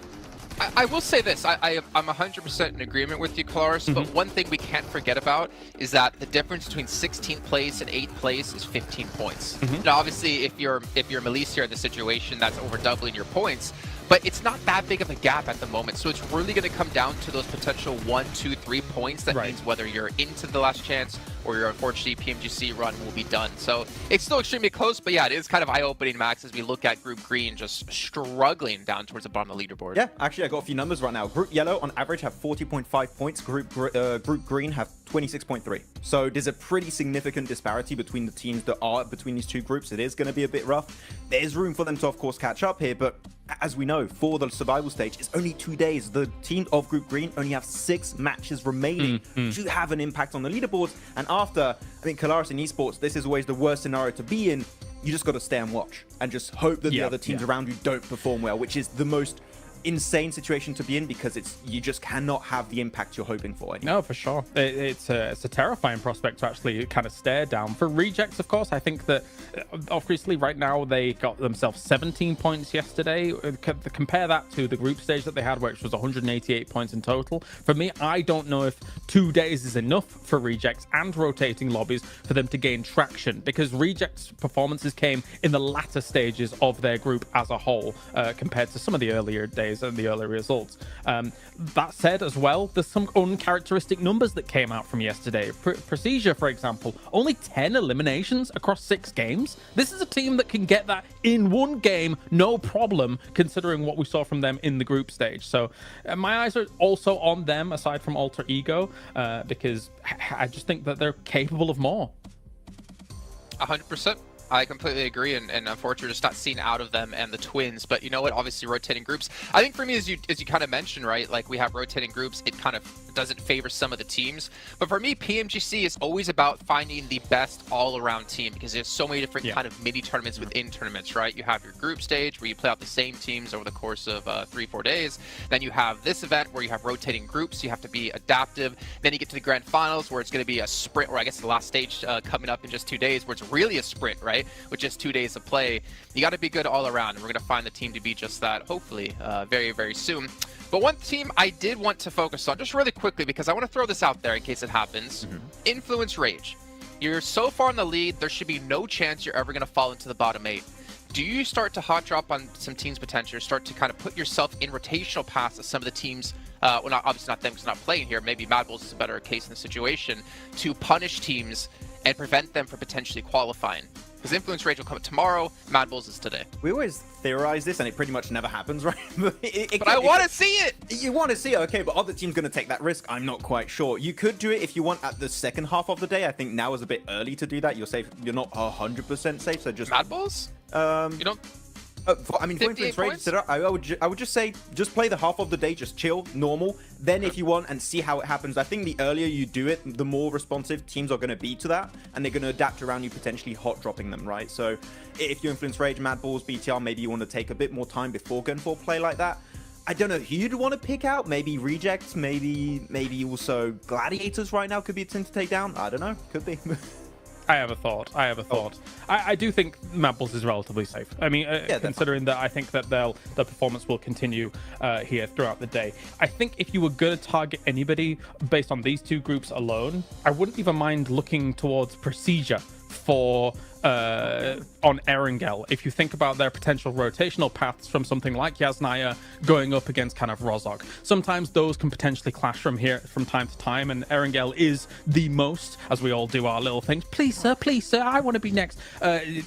I will say this, I'm 100% in agreement with you, Kalaris, but one thing we can't forget about is that the difference between 16th place and 8th place is 15 points. Now, obviously, if you're Milicia in the situation, that's over doubling your points, but it's not that big of a gap at the moment, so it's really going to come down to those potential 1, 2, 3 points. That means whether you're into the last chance or your unfortunately PMGC run will be done. So it's still extremely close, but yeah, it is kind of eye-opening, Max, as we look at Group Green just struggling down towards the bottom of the leaderboard. Yeah, actually, I got a few numbers right now. Group Yellow, on average, have 40.5 points. Group Green have 26.3. So there's a pretty significant disparity between the teams that are between these two groups. It is going to be a bit rough. There's room for them to, of course, catch up here, but as we know, for the survival stage, it's only 2 days. The team of Group Green only have 6 matches remaining to have an impact on the leaderboards. And after, I mean, Kalaris in esports, this is always the worst scenario to be in. You just got to stay and watch and just hope that the other teams around you don't perform well, which is the most insane situation to be in, because you just cannot have the impact you're hoping for anymore. No, for sure. It's a terrifying prospect to actually kind of stare down. For Rejects, of course, I think that obviously right now they got themselves 17 points yesterday. Compare that to the group stage that they had, which was 188 points in total. For me, I don't know if 2 days is enough for Rejects and rotating lobbies for them to gain traction, because Rejects' performances came in the latter stages of their group as a whole, compared to some of the earlier days and the early results. That said, as well, there's some uncharacteristic numbers that came out from yesterday. Procedure, for example, only 10 eliminations across 6 games. This is a team that can get that in 1 game, no problem, considering what we saw from them in the group stage. So my eyes are also on them, aside from Alter Ego, because I just think that they're capable of more. 100%. I completely agree, and unfortunately, just not seen out of them and the Twins. But you know what? Obviously, rotating groups. I think for me, as you kind of mentioned, right? Like we have rotating groups. It kind of doesn't favor some of the teams. But for me, PMGC is always about finding the best all-around team because there's so many different kind of mini tournaments within tournaments, right? You have your group stage where you play out the same teams over the course of 3-4 days. Then you have this event where you have rotating groups. You have to be adaptive. Then you get to the grand finals where it's going to be a sprint, or I guess the last stage coming up in just 2 days, where it's really a sprint, right? With just 2 days of play. You got to be good all around, and we're going to find the team to be just that, hopefully, very, very soon. But one team I did want to focus on, just really quickly, because I want to throw this out there in case it happens. Influence Rage. You're so far in the lead, there should be no chance you're ever going to fall into the bottom 8. Do you start to hot drop on some teams' potential, start to kind of put yourself in rotational paths of some of the teams, well, obviously not them because they're not playing here, maybe Mad Bulls is a better case in the situation, to punish teams and prevent them from potentially qualifying? Because Influence Rage will come tomorrow, Mad Bulls is today. We always theorize this, and it pretty much never happens, right? But I want to see it! You want to see it, okay, but other teams going to take that risk? I'm not quite sure. You could do it if you want at the second half of the day. I think now is a bit early to do that. You're safe. You're not 100% safe, so just... Mad Bulls? You don't... I mean, for Influence Rage, I would just say, just play the half of the day, just chill, normal. Then if you want, and see how it happens. I think the earlier you do it, the more responsive teams are going to be to that, and they're going to adapt around you, potentially hot dropping them, right? So if you Influence Rage, Mad Bulls, BTR, maybe you want to take a bit more time before going for a play like that. I don't know who you'd want to pick out. Maybe Rejects, maybe also Gladiators right now could be a team to take down. I don't know. Could be. I have a thought. I do think Mad Bulls is relatively safe. I mean, considering that I think that the performance will continue here throughout the day. I think if you were going to target anybody based on these two groups alone, I wouldn't even mind looking towards Procedure for on Erangel. If you think about their potential rotational paths from something like Yasnaya going up against kind of Rozhok, sometimes those can potentially clash from time to time, and Erangel is the most, as we all do our little things. Please sir, I want to be next.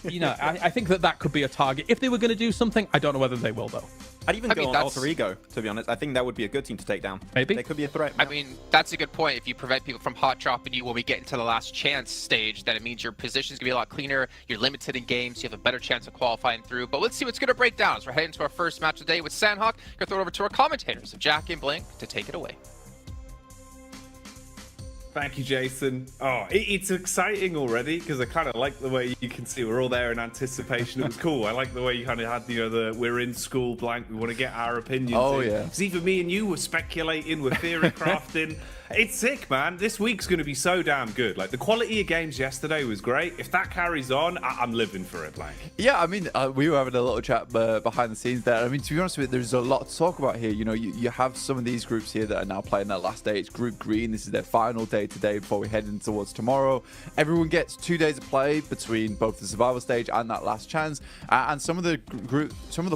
You know, I think that could be a target. If they were going to do something, I don't know whether they will though. I'd even go on Alter Ego, to be honest. I think that would be a good team to take down. Maybe. They could be a threat. I mean, that's a good point. If you prevent people from hot dropping you when we get into the last chance stage, then it means your position's going to be a lot cleaner. You're limited in games. You have a better chance of qualifying through. But let's see what's going to break down as we're heading to our first match of the day with Sandhawk. Going to throw it over to our commentators, Jack and Blink, to take it away. Thank you, Jason. Oh, it's exciting already because I kind of like the way you can see we're all there in anticipation. It was cool. I like the way you kind of had, you know, we're in school blank. We want to get our opinions. Oh, in. yeah. Because even me and you were speculating, we're theory crafting. It's sick, man. This week's going to be so damn good. Like, the quality of games yesterday was great. If that carries on, I'm living for it, like. Yeah, I mean, we were having a little chat behind the scenes there. I mean, to be honest with you, there's a lot to talk about here. You know, you have some of these groups here that are now playing their last day. It's Group Green. This is their final day today before we head in towards tomorrow. Everyone gets 2 days of play between both the survival stage and that last chance. And some of the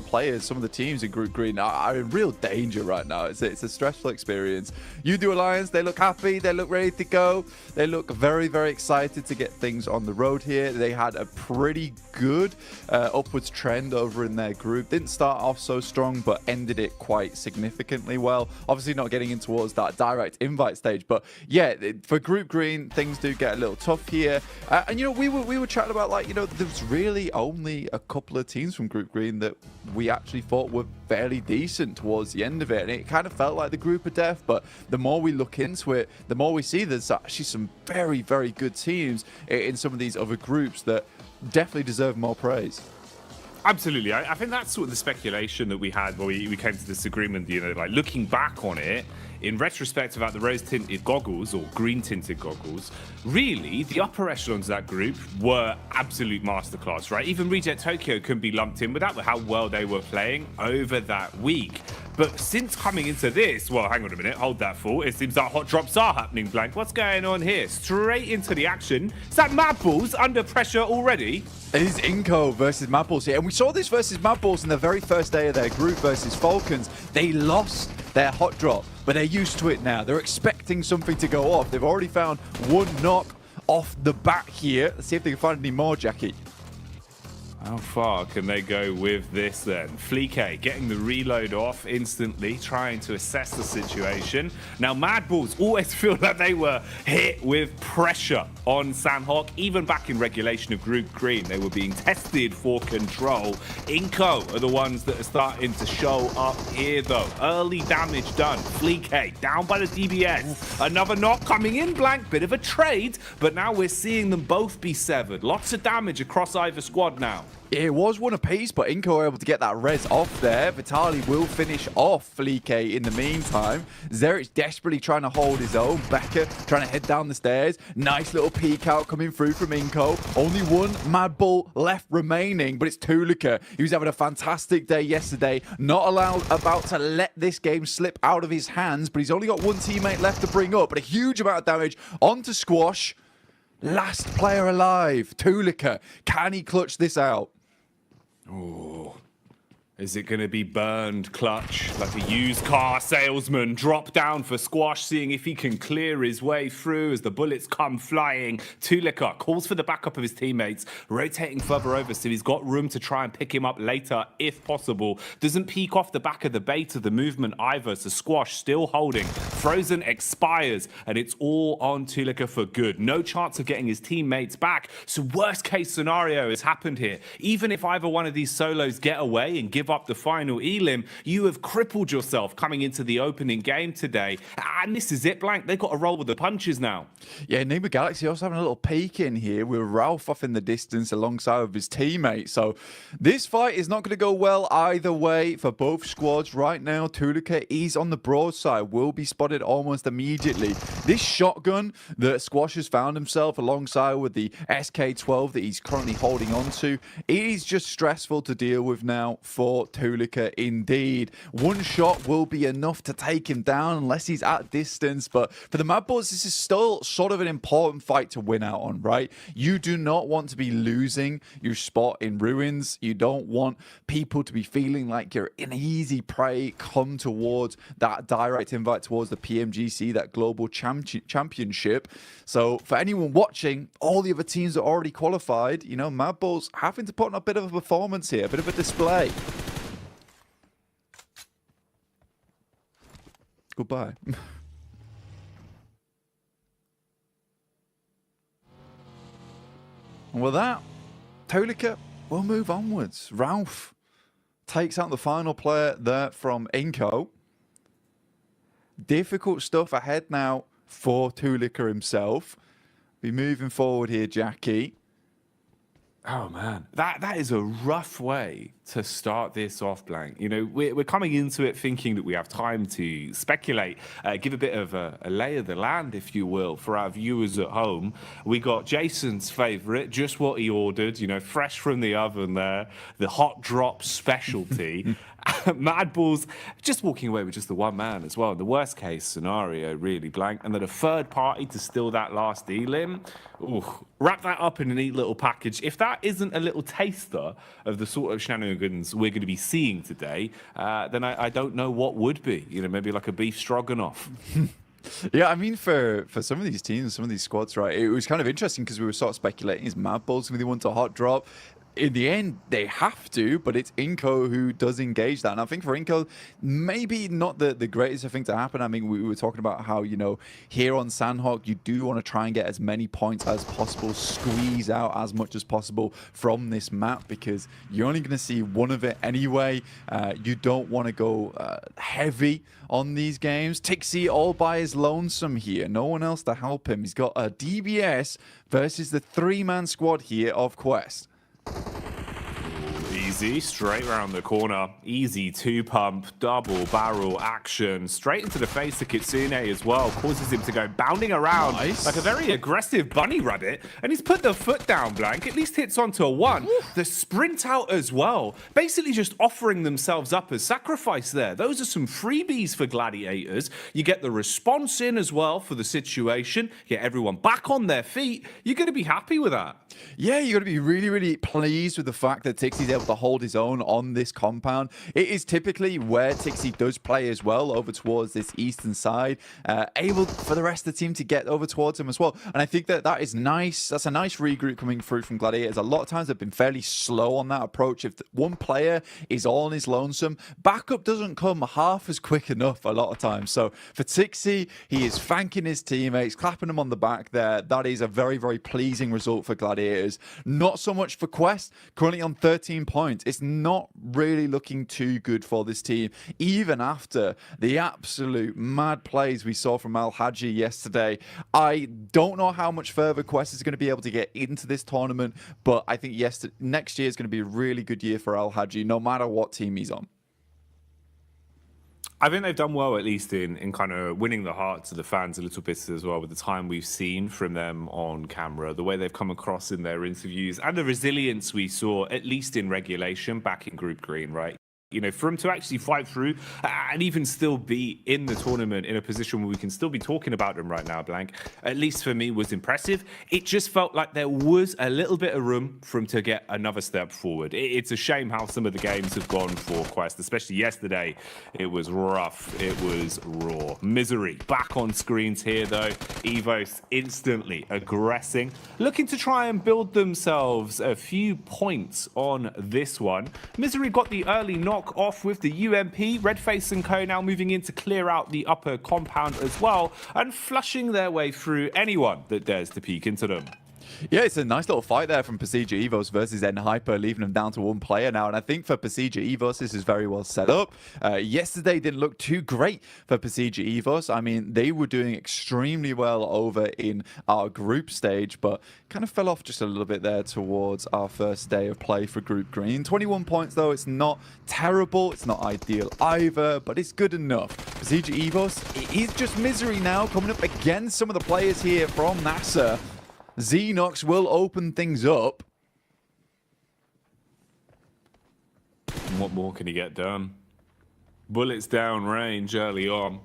players, some of the teams in Group Green are in real danger right now. It's a stressful experience. U2 Alliance, they look happy, they look ready to go, they look very, very excited to get things on the road here. They had a pretty good upwards trend over in their group. Didn't start off so strong, but ended it quite significantly well. Obviously not getting in towards that direct invite stage, but yeah, for Group Green, things do get a little tough here. And you know, we were chatting about, like, you know, there's really only a couple of teams from Group Green that we actually thought were fairly decent towards the end of it, and it kind of felt like the group of death. But the more we look into it, the more we see there's actually some very, very good teams in some of these other groups that definitely deserve more praise. Absolutely. I think that's sort of the speculation that we had when we came to this agreement, you know, like looking back on it, in retrospect about the rose-tinted goggles or green-tinted goggles, really, the upper echelons of that group were absolute masterclass, right? Even Reject Tokyo couldn't be lumped in with that, with how well they were playing over that week. But since coming into this, well, hang on a minute, hold that thought. It seems like hot drops are happening, Blank. What's going on here? Straight into the action. Is that Mad Bulls under pressure already? It is Inco versus Mad Bulls here. And we saw this versus Mad Bulls in the very first day of their group versus Falcons. They lost their hot drop, but they're used to it now. They're expecting something to go off. They've already found one knock off the bat here. Let's see if they can find any more, Jackie. How far can they go with this then? Fleek getting the reload off instantly, trying to assess the situation. Now, Mad Bulls always feel like they were hit with pressure on Sanhok. Even back in regulation of Group Green, they were being tested for control. Inco are the ones that are starting to show up here, though. Early damage done. Fleek down by the DBS. Another knock coming in, Blank. Bit of a trade, but now we're seeing them both be severed. Lots of damage across either squad now. It was one apiece, but Inco were able to get that res off there. Vitali will finish off Fleek in the meantime. Zerich desperately trying to hold his own. Becker trying to head down the stairs. Nice little peek out coming through from Inco. Only one Mad Bull left remaining, but it's Tulika. He was having a fantastic day yesterday. Not about to let this game slip out of his hands, but he's only got one teammate left to bring up, but a huge amount of damage onto Squash. Last player alive, Tulika. Can he clutch this out? Oh, is it going to be burned clutch like a used car salesman? Drop down for Squash, seeing if he can clear his way through as the bullets come flying. Tulika calls for the backup of his teammates, rotating further over so he's got room to try and pick him up later if possible. Doesn't peek off the back of the bait of the movement either, so Squash still holding. Frozen expires, and it's all on Tulika for good. No chance of getting his teammates back, so worst case scenario has happened here. Even if either one of these solos get away and give up the final elim, you have crippled yourself coming into the opening game today. And this is it, Blank. They've got to roll with the punches now. Yeah, Nima Galaxy also having a little peek in here with Ralph off in the distance alongside of his teammate. So this fight is not going to go well either way for both squads right now. Tulika is on the broadside, will be spotted almost immediately. This shotgun that Squash has found himself alongside with the SK-12 that he's currently holding on to, it is just stressful to deal with now for Tulika indeed. One shot will be enough to take him down unless he's at distance, but for the Mad Bulls, this is still sort of an important fight to win out on, right? You do not want to be losing your spot in Ruins. You don't want people to be feeling like you're an easy prey come towards that direct invite towards the PMGC, that global championship. So for anyone watching, all the other teams are already qualified. You know, Mad Bulls having to put on a bit of a performance here, a bit of a display. Goodbye. And with that, Tulika will move onwards. Ralph takes out the final player there from Inco. Difficult stuff ahead now for Tulika himself. Be moving forward here, Jackie. Oh man, that is a rough way to start this off, Blank. You know, we're coming into it thinking that we have time to speculate, give a bit of a lay of the land, if you will, for our viewers at home. We got Jason's favourite, just what he ordered, you know, fresh from the oven there, the hot drop specialty. Mad Bulls just walking away with just the one man as well. The worst case scenario, really, Blank. And then a third party to steal that last elim. Ooh, wrap that up in a neat little package. If that isn't a little taster of the sort of shenanigans we're going to be seeing today, then I don't know what would be. You know, maybe like a beef stroganoff. Yeah, I mean, for some of these teams, some of these squads, right, it was kind of interesting because we were sort of speculating, is Mad Bulls going to want a hot drop? In the end, they have to, but it's Inco who does engage that. And I think for Inco, maybe not the greatest thing to happen. I mean, we were talking about how, you know, here on Sanhok, you do want to try and get as many points as possible, squeeze out as much as possible from this map, because you're only going to see one of it anyway. You don't want to go heavy on these games. Tixie all by his lonesome here. No one else to help him. He's got a DBS versus the three-man squad here of Quest. Easy, straight around the corner. Easy two-pump, double barrel action. Straight into the face of Kitsune as well. Causes him to go bounding around like a very aggressive bunny rabbit. And he's put the foot down, Blank. At least hits onto a one. The sprint out as well. Basically just offering themselves up as sacrifice there. Those are some freebies for Gladiators. You get the response in as well for the situation. Get everyone back on their feet. You're going to be happy with that. Yeah, you're going to be really, really pleased with the fact that Tixie's able to hold hold his own on this compound. It is typically where Tixie does play as well, over towards this eastern side, able for the rest of the team to get over towards him as well. And I think that is nice. That's a nice regroup coming through from Gladiators. A lot of times they've been fairly slow on that approach. If one player is all on his lonesome, backup doesn't come half as quick enough a lot of times. So for Tixie, he is thanking his teammates, clapping them on the back there. That is a very, very pleasing result for Gladiators. Not so much for Quest, currently on 13 points. It's not really looking too good for this team, even after the absolute mad plays we saw from Al Haji yesterday. I don't know how much further Quest is going to be able to get into this tournament, but I think next year is going to be a really good year for Al Haji, no matter what team he's on. I think they've done well, at least in kind of winning the hearts of the fans a little bit as well, with the time we've seen from them on camera, the way they've come across in their interviews, and the resilience we saw, at least in regulation, back in Group Green, right? You know, for him to actually fight through and even still be in the tournament in a position where we can still be talking about them right now, Blank, at least for me, was impressive. It just felt like there was a little bit of room for him to get another step forward. It's a shame how some of the games have gone for Quest, especially yesterday. It was rough. It was raw. Misery back on screens here, though. Evos instantly aggressing, looking to try and build themselves a few points on this one. Misery got the early knock off with the UMP. Redface and Co now moving in to clear out the upper compound as well and flushing their way through anyone that dares to peek into them. Yeah, it's a nice little fight there from Pasija Evos versus N-Hyper, leaving them down to one player now. And I think for Pasija Evos, this is very well set up. Yesterday didn't look too great for Pasija Evos. I mean, they were doing extremely well over in our group stage, but kind of fell off just a little bit there towards our first day of play for Group Green. 21 points, though. It's not terrible. It's not ideal either, but it's good enough. Pasija Evos, it is just Misery now coming up against some of the players here from NASA. Xenox will open things up. And what more can he get done? Bullets down range early on.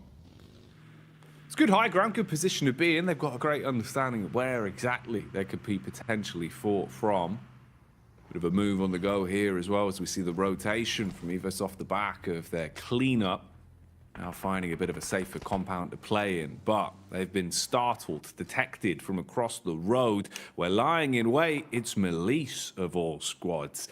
It's good high ground, good position to be in. They've got a great understanding of where exactly they could be potentially fought from. Bit of a move on the go here as well, as we see the rotation from Evos off the back of their cleanup. Now finding a bit of a safer compound to play in, but they've been startled, detected from across the road. We're lying in wait. It's Melise of all squads.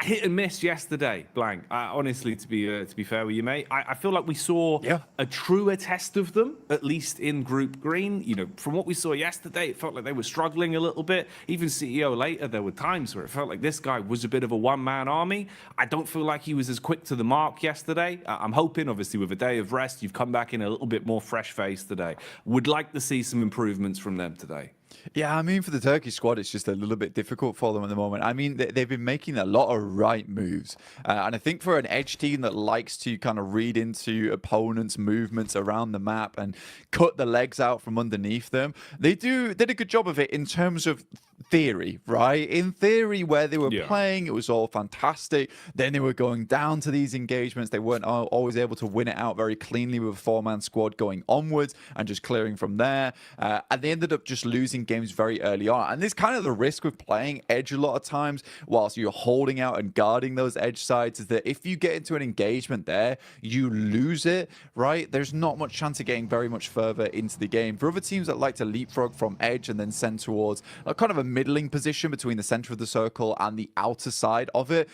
Hit and miss yesterday, Blank. Honestly, to be fair with you, mate, I feel like we saw a truer test of them, at least in Group Green. You know, from what we saw yesterday, it felt like they were struggling a little bit. Even CEO later, there were times where it felt like this guy was a bit of a one-man army. I don't feel like he was as quick to the mark yesterday. I'm hoping, obviously, with a day of rest, you've come back in a little bit more fresh-faced today. Would like to see some improvements from them today. Yeah, I mean, for the Turkish squad, it's just a little bit difficult for them at the moment. I mean, they've been making a lot of right moves. And I think for an Edge team that likes to kind of read into opponents' movements around the map and cut the legs out from underneath them, they did a good job of it in terms of theory, right? In theory, where they were playing, it was all fantastic. Then they were going down to these engagements. They weren't always able to win it out very cleanly with a four-man squad going onwards and just clearing from there. And they ended up just losing games very early on. And this kind of the risk with playing Edge a lot of times whilst you're holding out and guarding those Edge sides is that if you get into an engagement there, you lose it, right? There's not much chance of getting very much further into the game. For other teams that like to leapfrog from Edge and then send towards a kind of a middling position between the center of the circle and the outer side of it,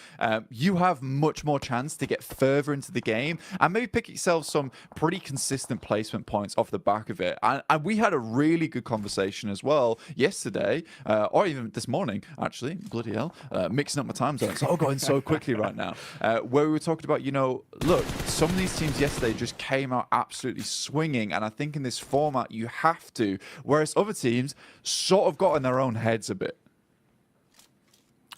you have much more chance to get further into the game and maybe pick yourself some pretty consistent placement points off the back of it. And we had a really good conversation as well yesterday, or even this morning, actually, bloody hell, mixing up my time zones. It's all going so quickly right now, where we were talking about, you know, look, some of these teams yesterday just came out absolutely swinging, and I think in this format you have to, whereas other teams sort of got in their own heads a bit.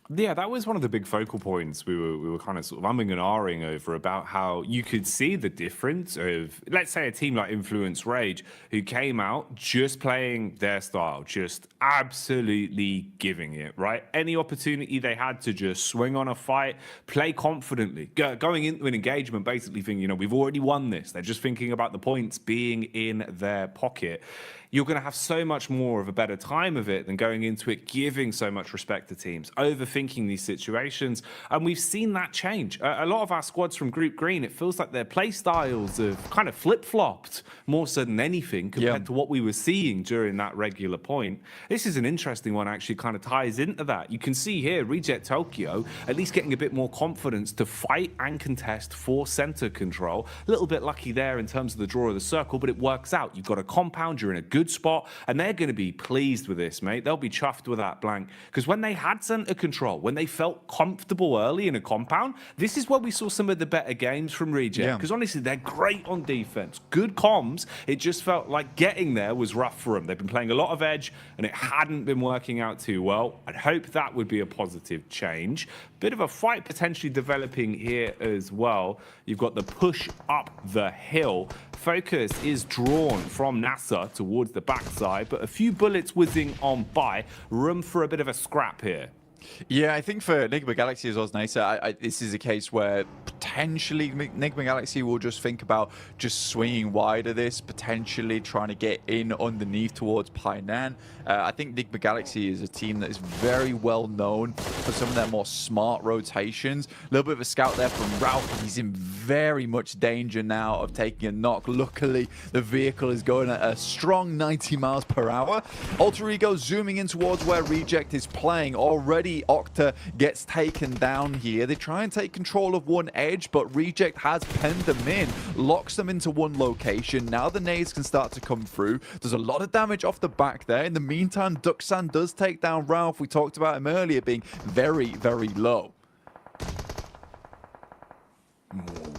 Yeah, that was one of the big focal points we were kind of sort of umming and ahhing over, about how you could see the difference of, let's say, a team like Influence Rage, who came out just playing their style, just absolutely giving it, right? Any opportunity they had to just swing on a fight, play confidently, going into an engagement, basically thinking, you know, we've already won this. They're just thinking about the points being in their pocket. you're going to have so much more of a better time of it than going into it giving so much respect to teams, overthinking these situations. And we've seen that change. A lot of our squads from Group Green, it feels like their play styles have kind of flip-flopped more so than anything compared to what we were seeing during that regular point. This is an interesting one, actually kind of ties into that. You can see here, Reject Tokyo at least getting a bit more confidence to fight and contest for center control. A little bit lucky there in terms of the draw of the circle, but it works out. You've got a compound, you're in a good spot, and they're going to be pleased with this, mate. They'll be chuffed with that blank, because when they had center control, when they felt comfortable early in a compound, this is where we saw some of the better games from Reject, because honestly, they're great on defense, good comms. It just felt like getting there was rough for them. They've been playing a lot of edge, and it hadn't been working out too well. I'd hope that would be a positive change. Bit of a fight potentially developing here as well. You've got the push up the hill. Focus is drawn from NASA towards the backside, but a few bullets whizzing on by. Room for a bit of a scrap here. Yeah, I think for Enigma Galaxy as well as Nisa, this is a case where potentially Enigma Galaxy will just think about just swinging wide of this, potentially trying to get in underneath towards Painan. I think Enigma Galaxy is a team that is very well known for some of their more smart rotations. A little bit of a scout there from Ralph. He's in very much danger now of taking a knock. Luckily, the vehicle is going at a strong 90 miles per hour. Alter Ego zooming in towards where Reject is playing. Already Octa gets taken down here. They try and take control of one edge, but Reject has penned them in, locks them into one location. Now the nades can start to come through. There's a lot of damage off the back there. In the meantime, Duxan does take down Ralph. We talked about him earlier being very, very low.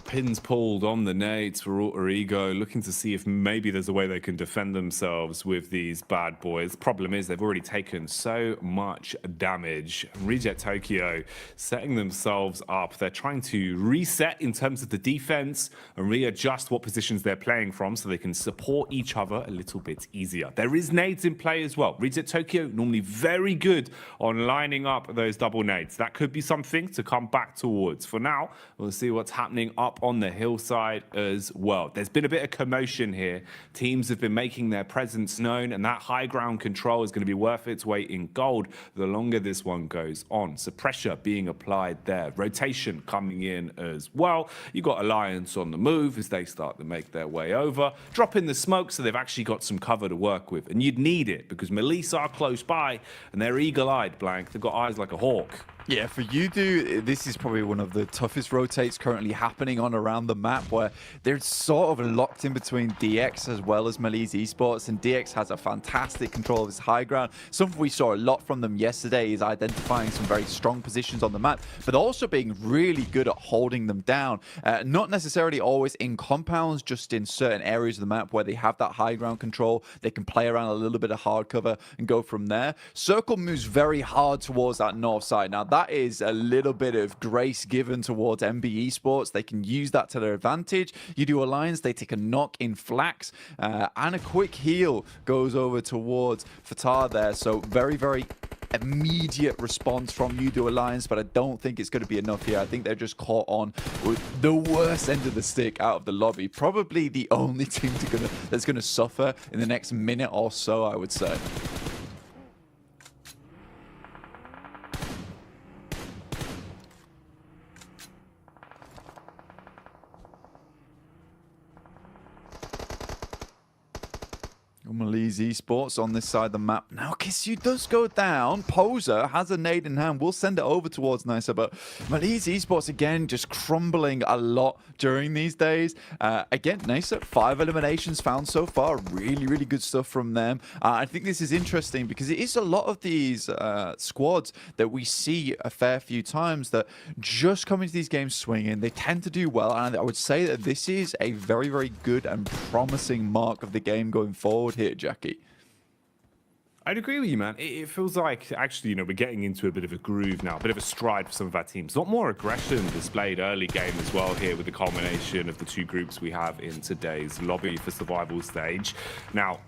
Pins pulled on the nades for Alter Ego, looking to see if maybe there's a way they can defend themselves with these bad boys. Problem is they've already taken so much damage. Reject Tokyo setting themselves up. They're trying to reset in terms of the defense and readjust what positions they're playing from so they can support each other a little bit easier. There is nades in play as well. Reject Tokyo normally very good on lining up those double nades. That could be something to come back towards. For now, we'll see what's happening up on the hillside as well. There's been a bit of commotion here. Teams have been making their presence known, and that high ground control is going to be worth its weight in gold the longer this one goes on. So pressure being applied there. Rotation coming in as well. You've got Alliance on the move as they start to make their way over. Drop in the smoke so they've actually got some cover to work with. And you'd need it because Melissa are close by and they're eagle-eyed, Blank. They've got eyes like a hawk. Yeah, for Yudu, this is probably one of the toughest rotates currently happening on around the map, where they're sort of locked in between DX as well as Malise Esports, and DX has a fantastic control of his high ground. Something we saw a lot from them yesterday is identifying some very strong positions on the map, but also being really good at holding them down. Not necessarily always in compounds, just in certain areas of the map where they have that high ground control. They can play around a little bit of hard cover and go from there. Circle moves very hard towards that north side. Now, that is a little bit of grace given towards MB Esports. They can use that to their advantage. You do Alliance, they take a knock in Flax, and a quick heal goes over towards Fatah there. So very, very immediate response from Yudu Alliance, but I don't think it's going to be enough here. I think they're just caught on with the worst end of the stick out of the lobby. Probably the only team that's going to suffer in the next minute or so, I would say. Malise Esports on this side of the map. Now Kisyu does go down. Poser has a nade in hand. We'll send it over towards Nisa, but Malise Esports again just crumbling a lot during these days. Again, Nisa, 5 eliminations found so far. Really, really good stuff from them. I think this is interesting because it is a lot of these squads that we see a fair few times that just come into these games swinging. They tend to do well, and I would say that this is a very, very good and promising mark of the game going forward here, Jackie. I'd agree with you, man. It feels like, actually, we're getting into a bit of a groove now, a bit of a stride for some of our teams. A lot more aggression displayed early game as well here with the culmination of the two groups we have in today's lobby for survival stage. Now,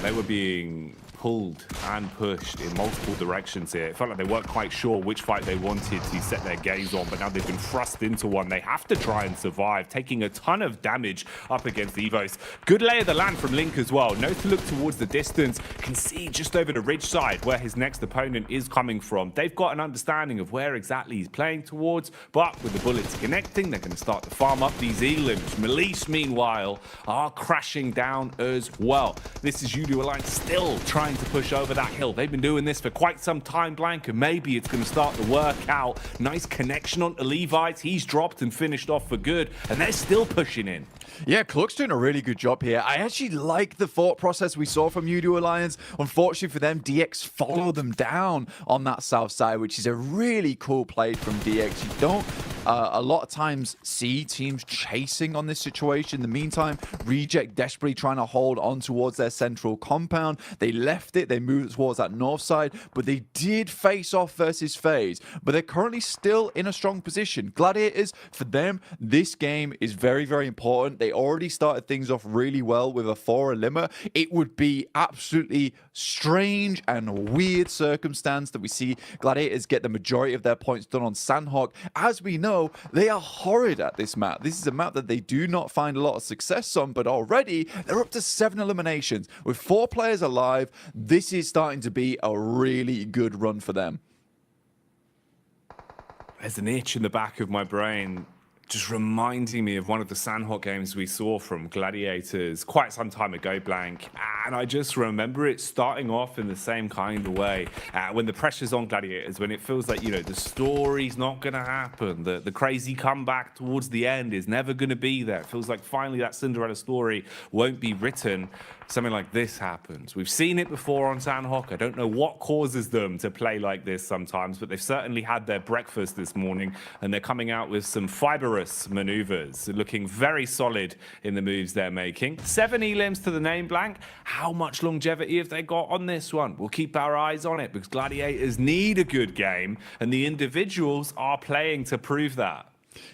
they were being pulled and pushed in multiple directions here. It felt like they weren't quite sure which fight they wanted to set their gaze on, but now they've been thrust into one. They have to try and survive, taking a ton of damage up against Evos. Good lay of the land from Link as well. Knows to look towards the distance, can see just over the ridge side where his next opponent is coming from. They've got an understanding of where exactly he's playing towards, but with the bullets connecting, they're going to start to farm up these elims. Melise, meanwhile, are crashing down as well. This is Judo Alliance still trying to push over that hill. They've been doing this for quite some time, Blank, and maybe it's going to start to work out. Nice connection onto Levi's. He's dropped and finished off for good, and they're still pushing in. Yeah, Cluck's doing a really good job here. I actually like the thought process we saw from Judo Alliance. Unfortunately for them, DX followed them down on that south side, which is a really cool play from DX. You don't a lot of times see teams chasing on this situation. In the meantime, Reject desperately trying to hold on towards their central compound. They left it, they moved towards that north side, but they did face off versus FaZe. But they're currently still in a strong position. Gladiators, for them, this game is very, very important. They already started things off really well with a 4 eliminer. It would be absolutely strange and weird circumstance that we see Gladiators get the majority of their points done on Sandhawk. As we know, they are horrid at this map. This is a map that they do not find a lot of success on, but already they're up to 7 eliminations. With 4 players alive, this is starting to be a really good run for them. There's an itch in the back of my brain just reminding me of one of the Sandhawk games we saw from Gladiators quite some time ago, Blank. And I just remember it starting off in the same kind of way. When the pressure's on Gladiators, when it feels like, you know, the story's not going to happen, the crazy comeback towards the end is never going to be there. It feels like finally that Cinderella story won't be written. Something like this happens. We've seen it before on Sandhawk. I don't know what causes them to play like this sometimes, but they've certainly had their breakfast this morning, and they're coming out with some fibrous maneuvers, looking very solid in the moves they're making. 7 elims to the name, Blank. How much longevity have they got on this one? We'll keep our eyes on it because Gladiators need a good game, and the individuals are playing to prove that.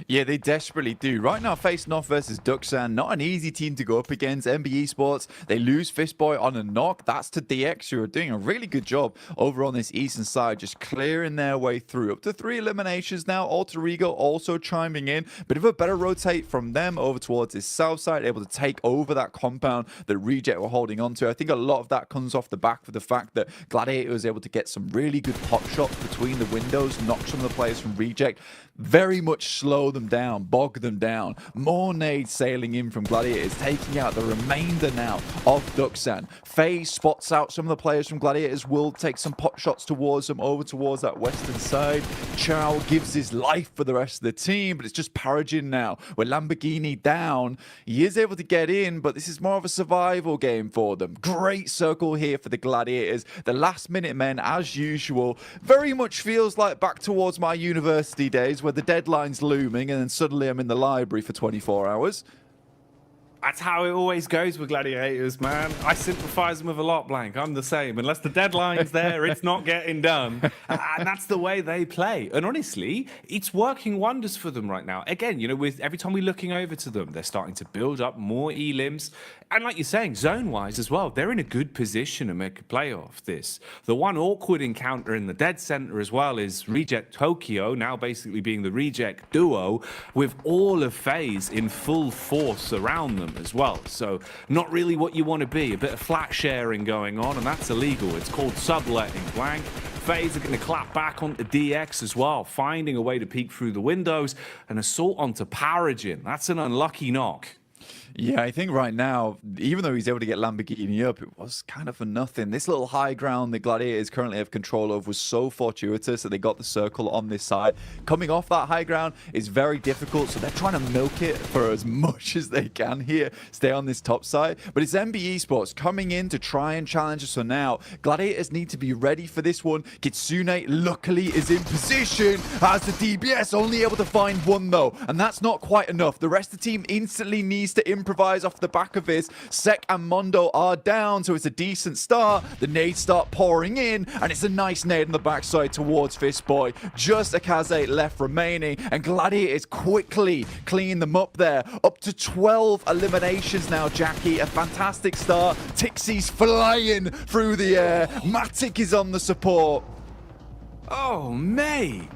Yeah, they desperately do. Right now, facing off versus Duxan, not an easy team to go up against. MB Esports, they lose Fistboy on a knock. That's to DX, who are doing a really good job over on this eastern side, just clearing their way through. Up to 3 eliminations now. Alter Ego also chiming in. Bit of a better rotate from them over towards this south side, able to take over that compound that Reject were holding on to. I think a lot of that comes off the back of the fact that Gladiator was able to get some really good pop shots between the windows, knock some of the players from Reject. Very much slow them down, bog them down. More nades sailing in from Gladiators, taking out the remainder now of Duxan. FaZe spots out some of the players from Gladiators, will take some pot shots towards them, over towards that western side. Chow gives his life for the rest of the team, but it's just Paragin now. With Lamborghini down, he is able to get in, but this is more of a survival game for them. Great circle here for the Gladiators. The last minute men, as usual, very much feels like back towards my university days where the deadline's looming and then suddenly I'm in the library for 24 hours. That's how it always goes with Gladiators, man. I sympathize them with a lot, Blank. I'm the same. Unless the deadline's there, it's not getting done. And that's the way they play. And honestly, it's working wonders for them right now. Again, you know, with every time we're looking over to them, they're starting to build up more elims. And like you're saying, zone-wise as well, they're in a good position to make a play off this. The one awkward encounter in the dead center as well is Reject Tokyo, now basically being the Reject duo, with all of FaZe in full force around them as well. So not really what you want to be. A bit of flat sharing going on, and that's illegal. It's called subletting, Blank. FaZe are going to clap back onto DX as well, finding a way to peek through the windows. An assault onto Paragin. That's an unlucky knock. Yeah, I think right now, even though he's able to get Lamborghini up, it was kind of for nothing. This little high ground that Gladiators currently have control of was so fortuitous that they got the circle on this side. Coming off that high ground is very difficult, so they're trying to milk it for as much as they can here, stay on this top side. But it's MB Esports coming in to try and challenge us for now. Gladiators need to be ready for this one. Kitsune luckily is in position as the DBS, only able to find one though, and that's not quite enough. The rest of the team instantly needs to improvise off the back of this. Sek and Mondo are down, so it's a decent start. The nades start pouring in, and it's a nice nade on the backside towards Fistboy. Just Akaze left remaining, and Gladiators quickly clean them up there. Up to 12 eliminations now, Jackie. A fantastic start. Tixie's flying through the air. Matic is on the support. Oh, mate.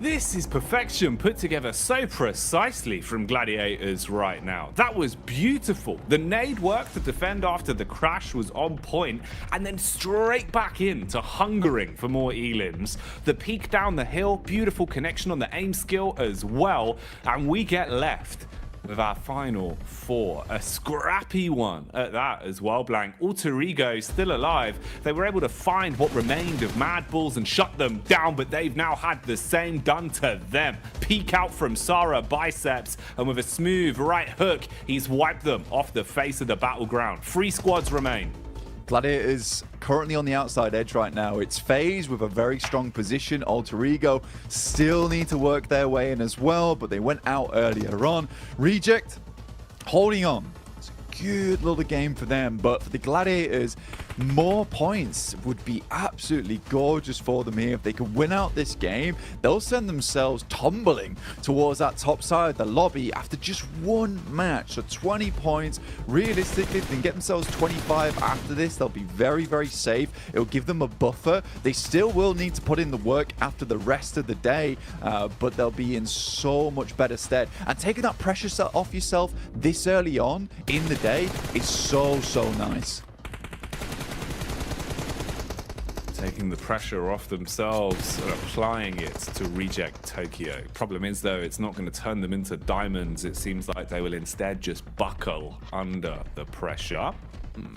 This is perfection put together so precisely from Gladiators right now. That was beautiful. The nade work to defend after the crash was on point, and then straight back into hungering for more elims. The peek down the hill, beautiful connection on the aim skill as well, and we get left with our final 4. A scrappy one at that as well, Blank. Alter Ego still alive. They were able to find what remained of Mad Bulls and shut them down, but they've now had the same done to them. Peek out from Sarah Biceps, and with a smooth right hook, he's wiped them off the face of the battleground. 3 squads remain. Gladiators currently on the outside edge right now. It's FaZe with a very strong position. Alter Ego still need to work their way in as well, but they went out earlier on. Reject holding on. It's a good little game for them, but for the Gladiators, more points would be absolutely gorgeous for them here. If they could win out this game, they'll send themselves tumbling towards that top side of the lobby after just one match. So 20 points. Realistically, if they can get themselves 25 after this, they'll be very, very safe. It'll give them a buffer. They still will need to put in the work after the rest of the day, but they'll be in so much better stead. And taking that pressure off yourself this early on in the day is so, so nice. Taking the pressure off themselves and applying it to Reject Tokyo. Problem is, though, it's not going to turn them into diamonds. It seems like they will instead just buckle under the pressure.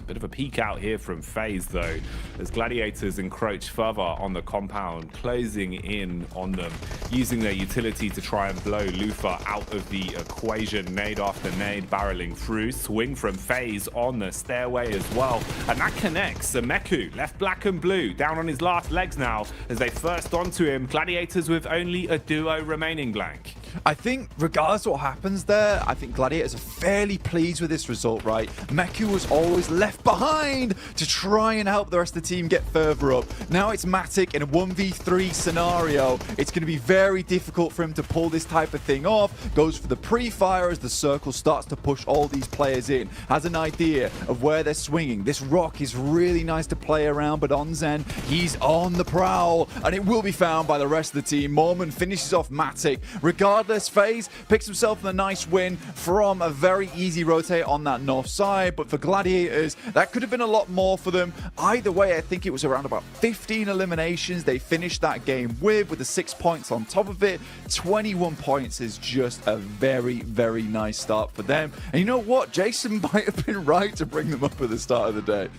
Bit of a peek out here from FaZe, though, as Gladiators encroach further on the compound, closing in on them, using their utility to try and blow Lufa out of the equation. Nade after nade barreling through. Swing from FaZe on the stairway as well, and that connects. Sameku left black and blue, down on his last legs now as they first onto him. Gladiators with only a duo remaining, Blank. I think regardless of what happens there, I think Gladiators are fairly pleased with this result, right? Meku was always left behind to try and help the rest of the team get further up. Now it's Matic in a 1v3 scenario. It's going to be very difficult for him to pull this type of thing off. Goes for the pre-fire as the circle starts to push all these players in. Has an idea of where they're swinging. This rock is really nice to play around, but Onzen, he's on the prowl, and it will be found by the rest of the team. Mormon finishes off Matic. Regardless, FaZe picks himself a nice win from a very easy rotate on that north side, but for Gladiators, that could have been a lot more for them. Either way, I think it was around about 15 eliminations they finished that game with the 6 points on top of it. 21 points is just a very, very nice start for them. And you know what? Jason might have been right to bring them up at the start of the day.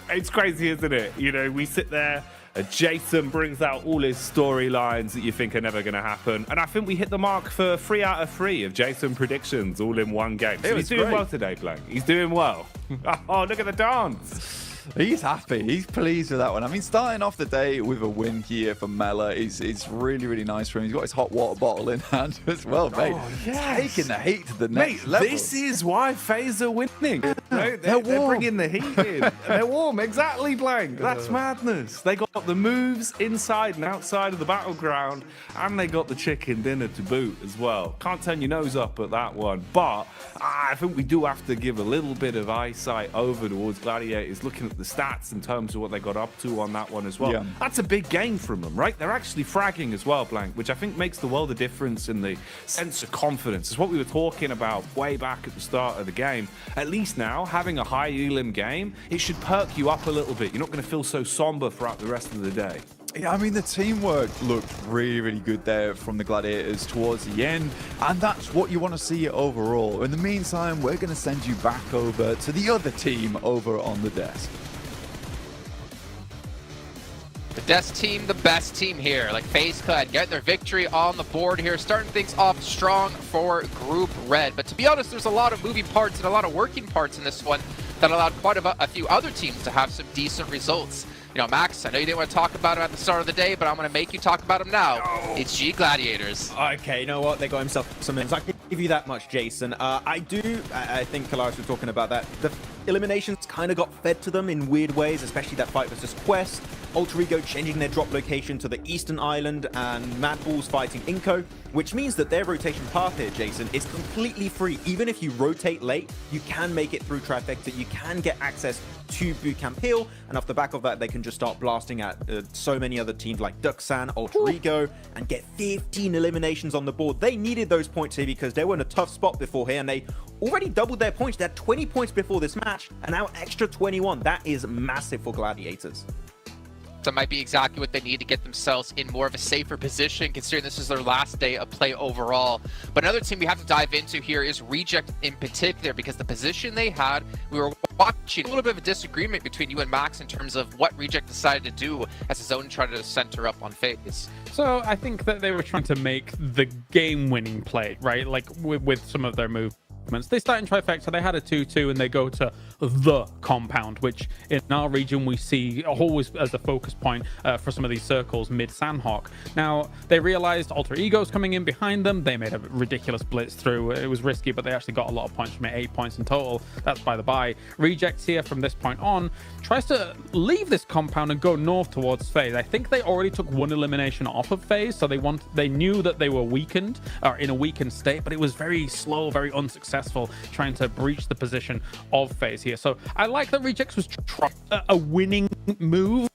It's crazy, isn't it? You know, we sit there, Jason brings out all his storylines that you think are never going to happen. And I think we hit the mark for 3 out of 3 of Jason predictions all in one game. So he's doing well today, Blank. He's doing well. Oh, look at the dance. He's happy. He's pleased with that one. I mean, starting off the day with a win here for Mela is really, really nice for him. He's got his hot water bottle in hand as well, mate. Oh, yes. Taking the heat to the next level. This is why FaZe are winning. No, they're bringing the heat in. They're warm. Exactly, Blank. That's madness. They got the moves inside and outside of the battleground, and they got the chicken dinner to boot as well. Can't turn your nose up at that one, but I think we do have to give a little bit of eyesight over towards Gladiators, looking at the stats in terms of what they got up to on that one as well. Yeah. That's a big game from them, right? They're actually fragging as well, Blank, which I think makes the world of difference in the sense of confidence. It's what we were talking about way back at the start of the game. At least now, having a high elim game, it should perk you up a little bit. You're not going to feel so somber throughout the rest of the day. Yeah, I mean, the teamwork looked really, really good there from the Gladiators towards the end, and that's what you want to see overall. In the meantime, we're going to send you back over to the other team over on the desk. The desk team, the best team here. Like FaZe could get their victory on the board here, starting things off strong for Group Red. But to be honest, there's a lot of moving parts and a lot of working parts in this one that allowed quite a few other teams to have some decent results. You know, Max, I know you didn't want to talk about him at the start of the day, but I'm going to make you talk about him now. It's G Gladiators. Okay, you know what? They got himself some Give you that much, Jason. I think Kalaris was talking about that. The eliminations kind of got fed to them in weird ways, especially that fight versus Quest. Alter Ego changing their drop location to the Eastern Island, and Mad Balls fighting Inko, which means that their rotation path here, Jason, is completely free. Even if you rotate late, you can make it through Trifecta, you can get access to Bootcamp Hill, and off the back of that, they can just start blasting at so many other teams like Duxan, Alter Ego, and get 15 eliminations on the board. They needed those points here because they were in a tough spot before here, and they already doubled their points. They had 20 points before this match, and now extra 21. That is massive for Gladiators. That might be exactly what they need to get themselves in more of a safer position, considering this is their last day of play overall. But another team we have to dive into here is Reject in particular, because the position they had, we were watching a little bit of a disagreement between you and Max in terms of what Reject decided to do as his own tried to center up on FaZe. So I think that they were trying to make the game-winning play, right? Like with some of their moves. They start in Trifecta, they had a 2-2, and they go to the compound, which in our region we see always as a focus point for some of these circles mid-Sandhawk. Now, they realized Alter Ego's coming in behind them. They made a ridiculous blitz through. It was risky, but they actually got a lot of points from it, 8 points in total. That's by the by. Rejects here from this point on tries to leave this compound and go north towards FaZe. I think they already took one elimination off of FaZe, so they knew that they were weakened, or in a weakened state, but it was very slow, very unsuccessful trying to breach the position of FaZe here. So I like that Rejects was a winning move,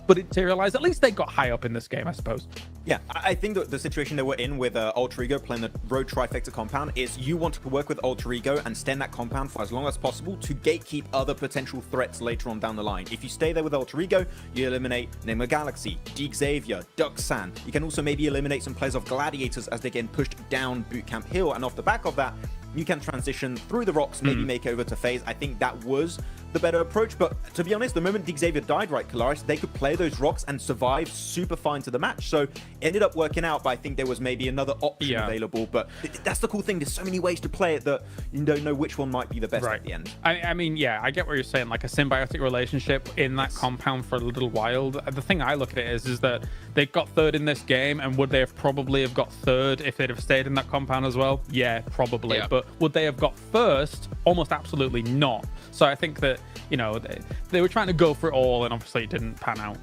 but it materialized. At least they got high up in this game, I suppose. Yeah, I think that the situation they were in with Alter Ego playing the road Trifecta compound is you want to work with Alter Ego and stand that compound for as long as possible to gatekeep other potential threats later on down the line. If you stay there with Alter Ego, you eliminate Nemo Galaxy, Deke Xavier, Duxan. You can also maybe eliminate some players of Gladiators as they get pushed down Bootcamp Hill, and off the back of that, you can transition through the rocks, maybe make over to FaZe. I think that was the better approach, but to be honest, the moment Deke Xavier died, right, Kalaris, they could play those rocks and survive super fine to the match. So it ended up working out, but I think there was maybe another option available. But that's the cool thing. There's so many ways to play it that you don't know which one might be the best at the end. I mean, yeah, I get what you're saying, like a symbiotic relationship in that compound for a little while. The thing I look at it is that they got third in this game, and would they have probably have got third if they'd have stayed in that compound as well? Yeah, probably. But would they have got first? Almost absolutely not. So I think that, you know, they were trying to go for it all, and obviously it didn't pan out.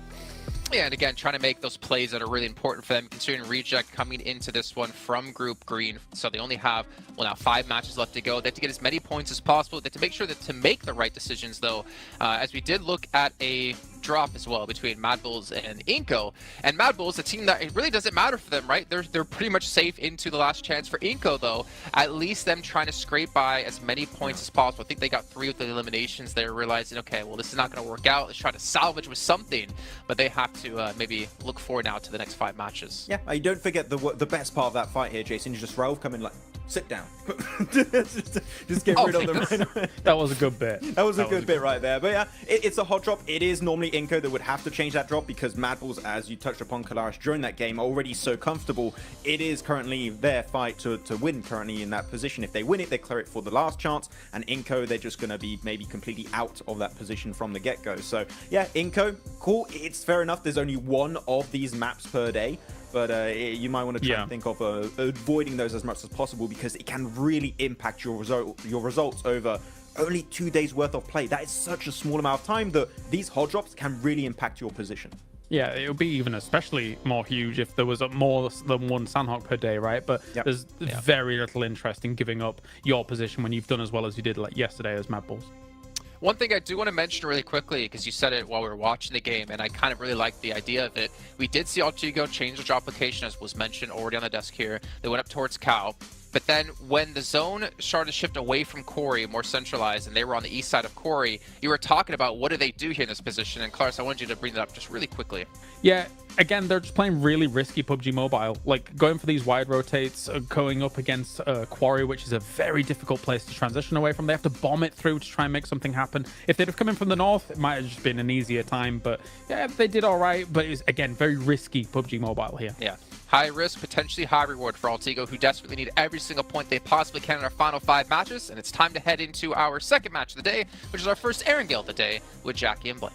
Yeah, and again, trying to make those plays that are really important for them, considering Reject coming into this one from Group Green. So they only have, well, now 5 matches left to go. They have to get as many points as possible. They have to make sure that to make the right decisions, though, as we did look at a drop as well between Mad Bulls and Inko. And Mad Bulls, a team that it really doesn't matter for them, right? They're pretty much safe into the last chance. For Inko, though, at least them trying to scrape by as many points as possible. I think they got 3 with the eliminations. They're realizing, okay, well, this is not going to work out. Let's try to salvage with something, but they have to maybe look forward now to the next 5 matches. Yeah, don't forget the best part of that fight here, Jason, is just Raouf coming like, sit down. just get rid of them right away. That was a good bit. That was a good bit right there. But yeah, it's a hot drop. It is normally Inko that would have to change that drop because Mad Bulls, as you touched upon, Kalaris, during that game, are already so comfortable. It is currently their fight to win currently in that position. If they win it, they clear it for the last chance. And Inko, they're just going to be maybe completely out of that position from the get-go. So yeah, Inko, cool. It's fair enough. There's only 1 of these maps per day. But you might want to try and think of avoiding those as much as possible because it can really impact your results over only 2 days worth of play. That is such a small amount of time that these hot drops can really impact your position. Yeah, it would be even especially more huge if there was more than 1 Sandhawk per day, right? But there's very little interest in giving up your position when you've done as well as you did like yesterday as Mad Bulls. One thing I do want to mention really quickly, because you said it while we were watching the game, and I kind of really liked the idea of it. We did see Alter Ego change the drop location, as was mentioned already on the desk here. They went up towards Cow. But then when the zone started to shift away from Corey, more centralized, and they were on the east side of Corey, you were talking about what do they do here in this position. And Klaus, I wanted you to bring that up just really quickly. Yeah, again, they're just playing really risky PUBG Mobile. Like going for these wide rotates, going up against Quarry, which is a very difficult place to transition away from. They have to bomb it through to try and make something happen. If they'd have come in from the north, it might have just been an easier time. But yeah, they did all right. But it's, again, very risky PUBG Mobile here. Yeah. High risk, potentially high reward for Alter Ego, who desperately need every single point they possibly can in our final 5 matches. And it's time to head into our second match of the day, which is our first Erangel of the day with Jackie and Blake.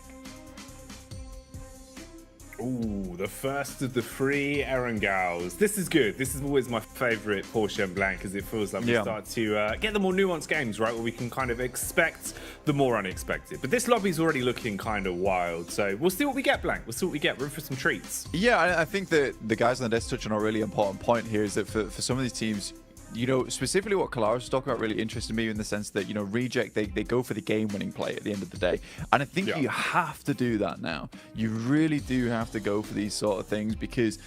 Ooh, the first of the 3 Erangels. This is good. This is always my favourite Porsche and Blanc, because it feels like we start to get the more nuanced games, right, where we can kind of expect the more unexpected. But this lobby's already looking kind of wild, so we'll see what we get, Blanc. We'll see what we get. Room for some treats. Yeah, I think that the guys on the desk touch on a really important point here, is that for some of these teams, you know, specifically what Kalaris was talking about really interested me in the sense that, you know, Reject, they go for the game-winning play at the end of the day. And I think you have to do that now. You really do have to go for these sort of things, because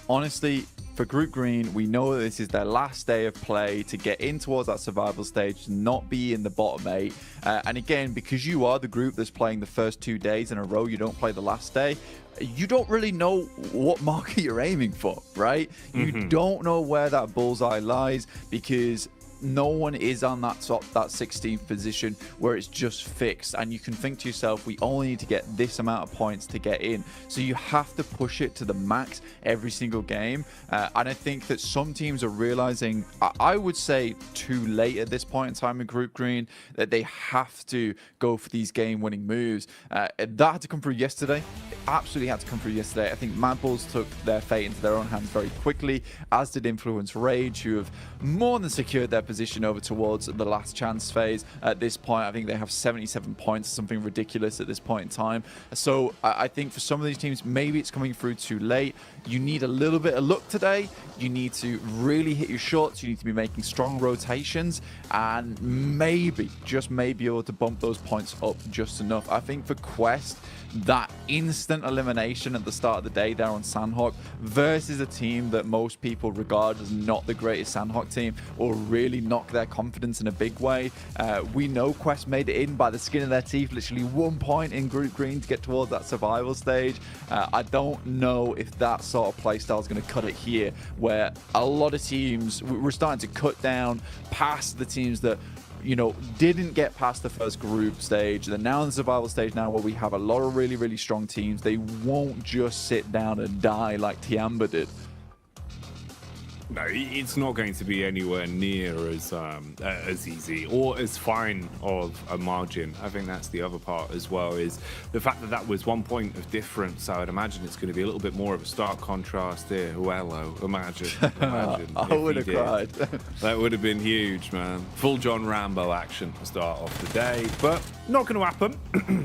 honestly, for Group Green, we know that this is their last day of play to get in towards that survival stage, not be in the bottom 8. And again, because you are the group that's playing the first 2 days in a row, you don't play the last day, you don't really know what market you're aiming for, right? You don't know where that bullseye lies, because no one is on that 16th position where it's just fixed, and you can think to yourself, we only need to get this amount of points to get in. So you have to push it to the max every single game, and I think that some teams are realizing, I would say too late at this point in time in Group Green, that they have to go for these game-winning moves. That had to come through yesterday. It absolutely had to come through yesterday. I think Mad Bulls took their fate into their own hands very quickly, as did Influence Rage, who have more than secured their position over towards the last chance phase. At this point, I think they have 77 points, something ridiculous at this point in time. So I think for some of these teams, maybe it's coming through too late. You need a little bit of luck today. You need to really hit your shots. You need to be making strong rotations, and maybe, just maybe, able to bump those points up just enough. I think for Quest, that instant elimination at the start of the day there on Sandhawk versus a team that most people regard as not the greatest Sandhawk team, or really knock their confidence in a big way. We know Quest made it in by the skin of their teeth, literally 1 point in Group Green to get towards that survival stage. I don't know if that sort of playstyle is going to cut it here, where a lot of teams, we're starting to cut down past the teams that, you know, didn't get past the first group stage. They're now in the survival stage now, where we have a lot of really, really strong teams. They won't just sit down and die like Tiamba did. No, it's not going to be anywhere near as easy or as fine of a margin. I think that's the other part as well, is the fact that that was 1 point of difference. I would imagine it's going to be a little bit more of a stark contrast here. Well, imagine I would have cried. That would have been huge, man. Full John Rambo action to start off the day, but not going to happen.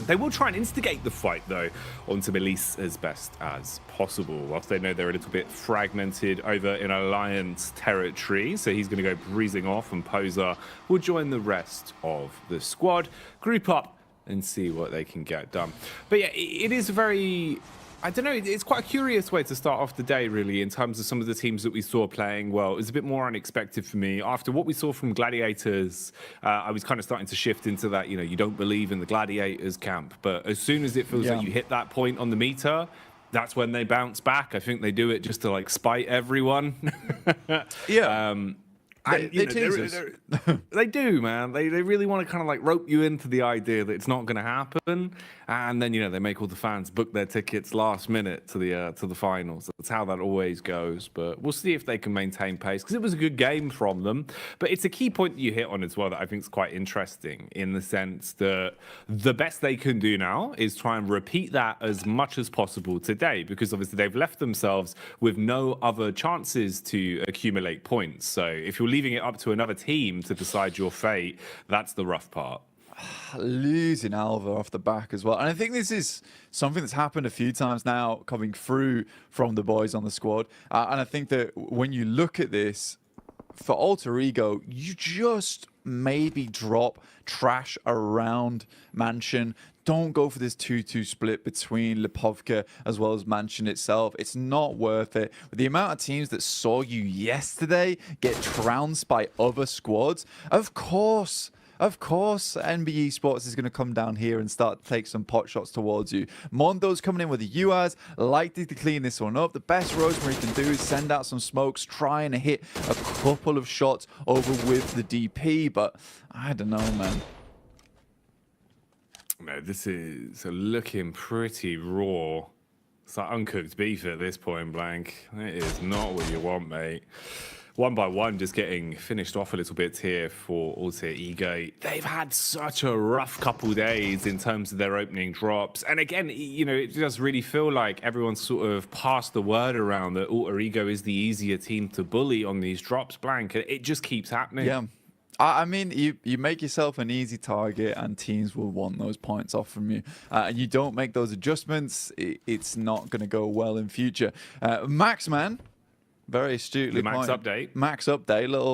They will try and instigate the fight, though, onto Melise as best as possible, whilst they know they're a little bit fragmented over in Alliance territory. So he's going to go breezing off, and Poser will join the rest of the squad, group up and see what they can get done. But yeah, it is very, I don't know, it's quite a curious way to start off the day, really, in terms of some of the teams that we saw playing well. It was a bit more unexpected for me. After what we saw from Gladiators, I was kind of starting to shift into that, you know, you don't believe in the Gladiators camp. But as soon as it feels like you hit that point on the meter, that's when they bounce back. I think they do it just to, like, spite everyone. They do, man. They really want to kind of like rope you into the idea that it's not going to happen, and then, you know, they make all the fans book their tickets last minute to the finals. That's how that always goes. But we'll see if they can maintain pace, because it was a good game from them. But it's a key point that you hit on as well that I think is quite interesting, in the sense that the best they can do now is try and repeat that as much as possible today, because obviously they've left themselves with no other chances to accumulate points. So if you're leaving it up to another team to decide your fate, that's the rough part. Losing Alva off the back as well. And I think this is something that's happened a few times now coming through from the boys on the squad. And I think that when you look at this, for Alter Ego, you just maybe drop trash around Mansion. Don't go for this 2-2 split between Lipovka as well as Mansion itself. It's not worth it. With the amount of teams that saw you yesterday get trounced by other squads, of course, NBE Sports is going to come down here and start to take some pot shots towards you. Mondo's coming in with the UAS, likely to clean this one up. The best Rosemary can do is send out some smokes, try and hit a couple of shots over with the DP, but I don't know, man. No, this is looking pretty raw. It's like uncooked beef at this point, Blank. It is not what you want, mate. one by one, just getting finished off a little bit here for Alter Ego. They've had such a rough couple days in terms of their opening drops. And again, you know, it does really feel like everyone's sort of passed the word around that Alter Ego is the easier team to bully on these drops, Blank. It just keeps happening. Yeah. I mean, you make yourself an easy target and teams will want those points off from you. And you don't make those adjustments, it's not going to go well in future. Max, man, very astutely The Max pointed. update. Max update, little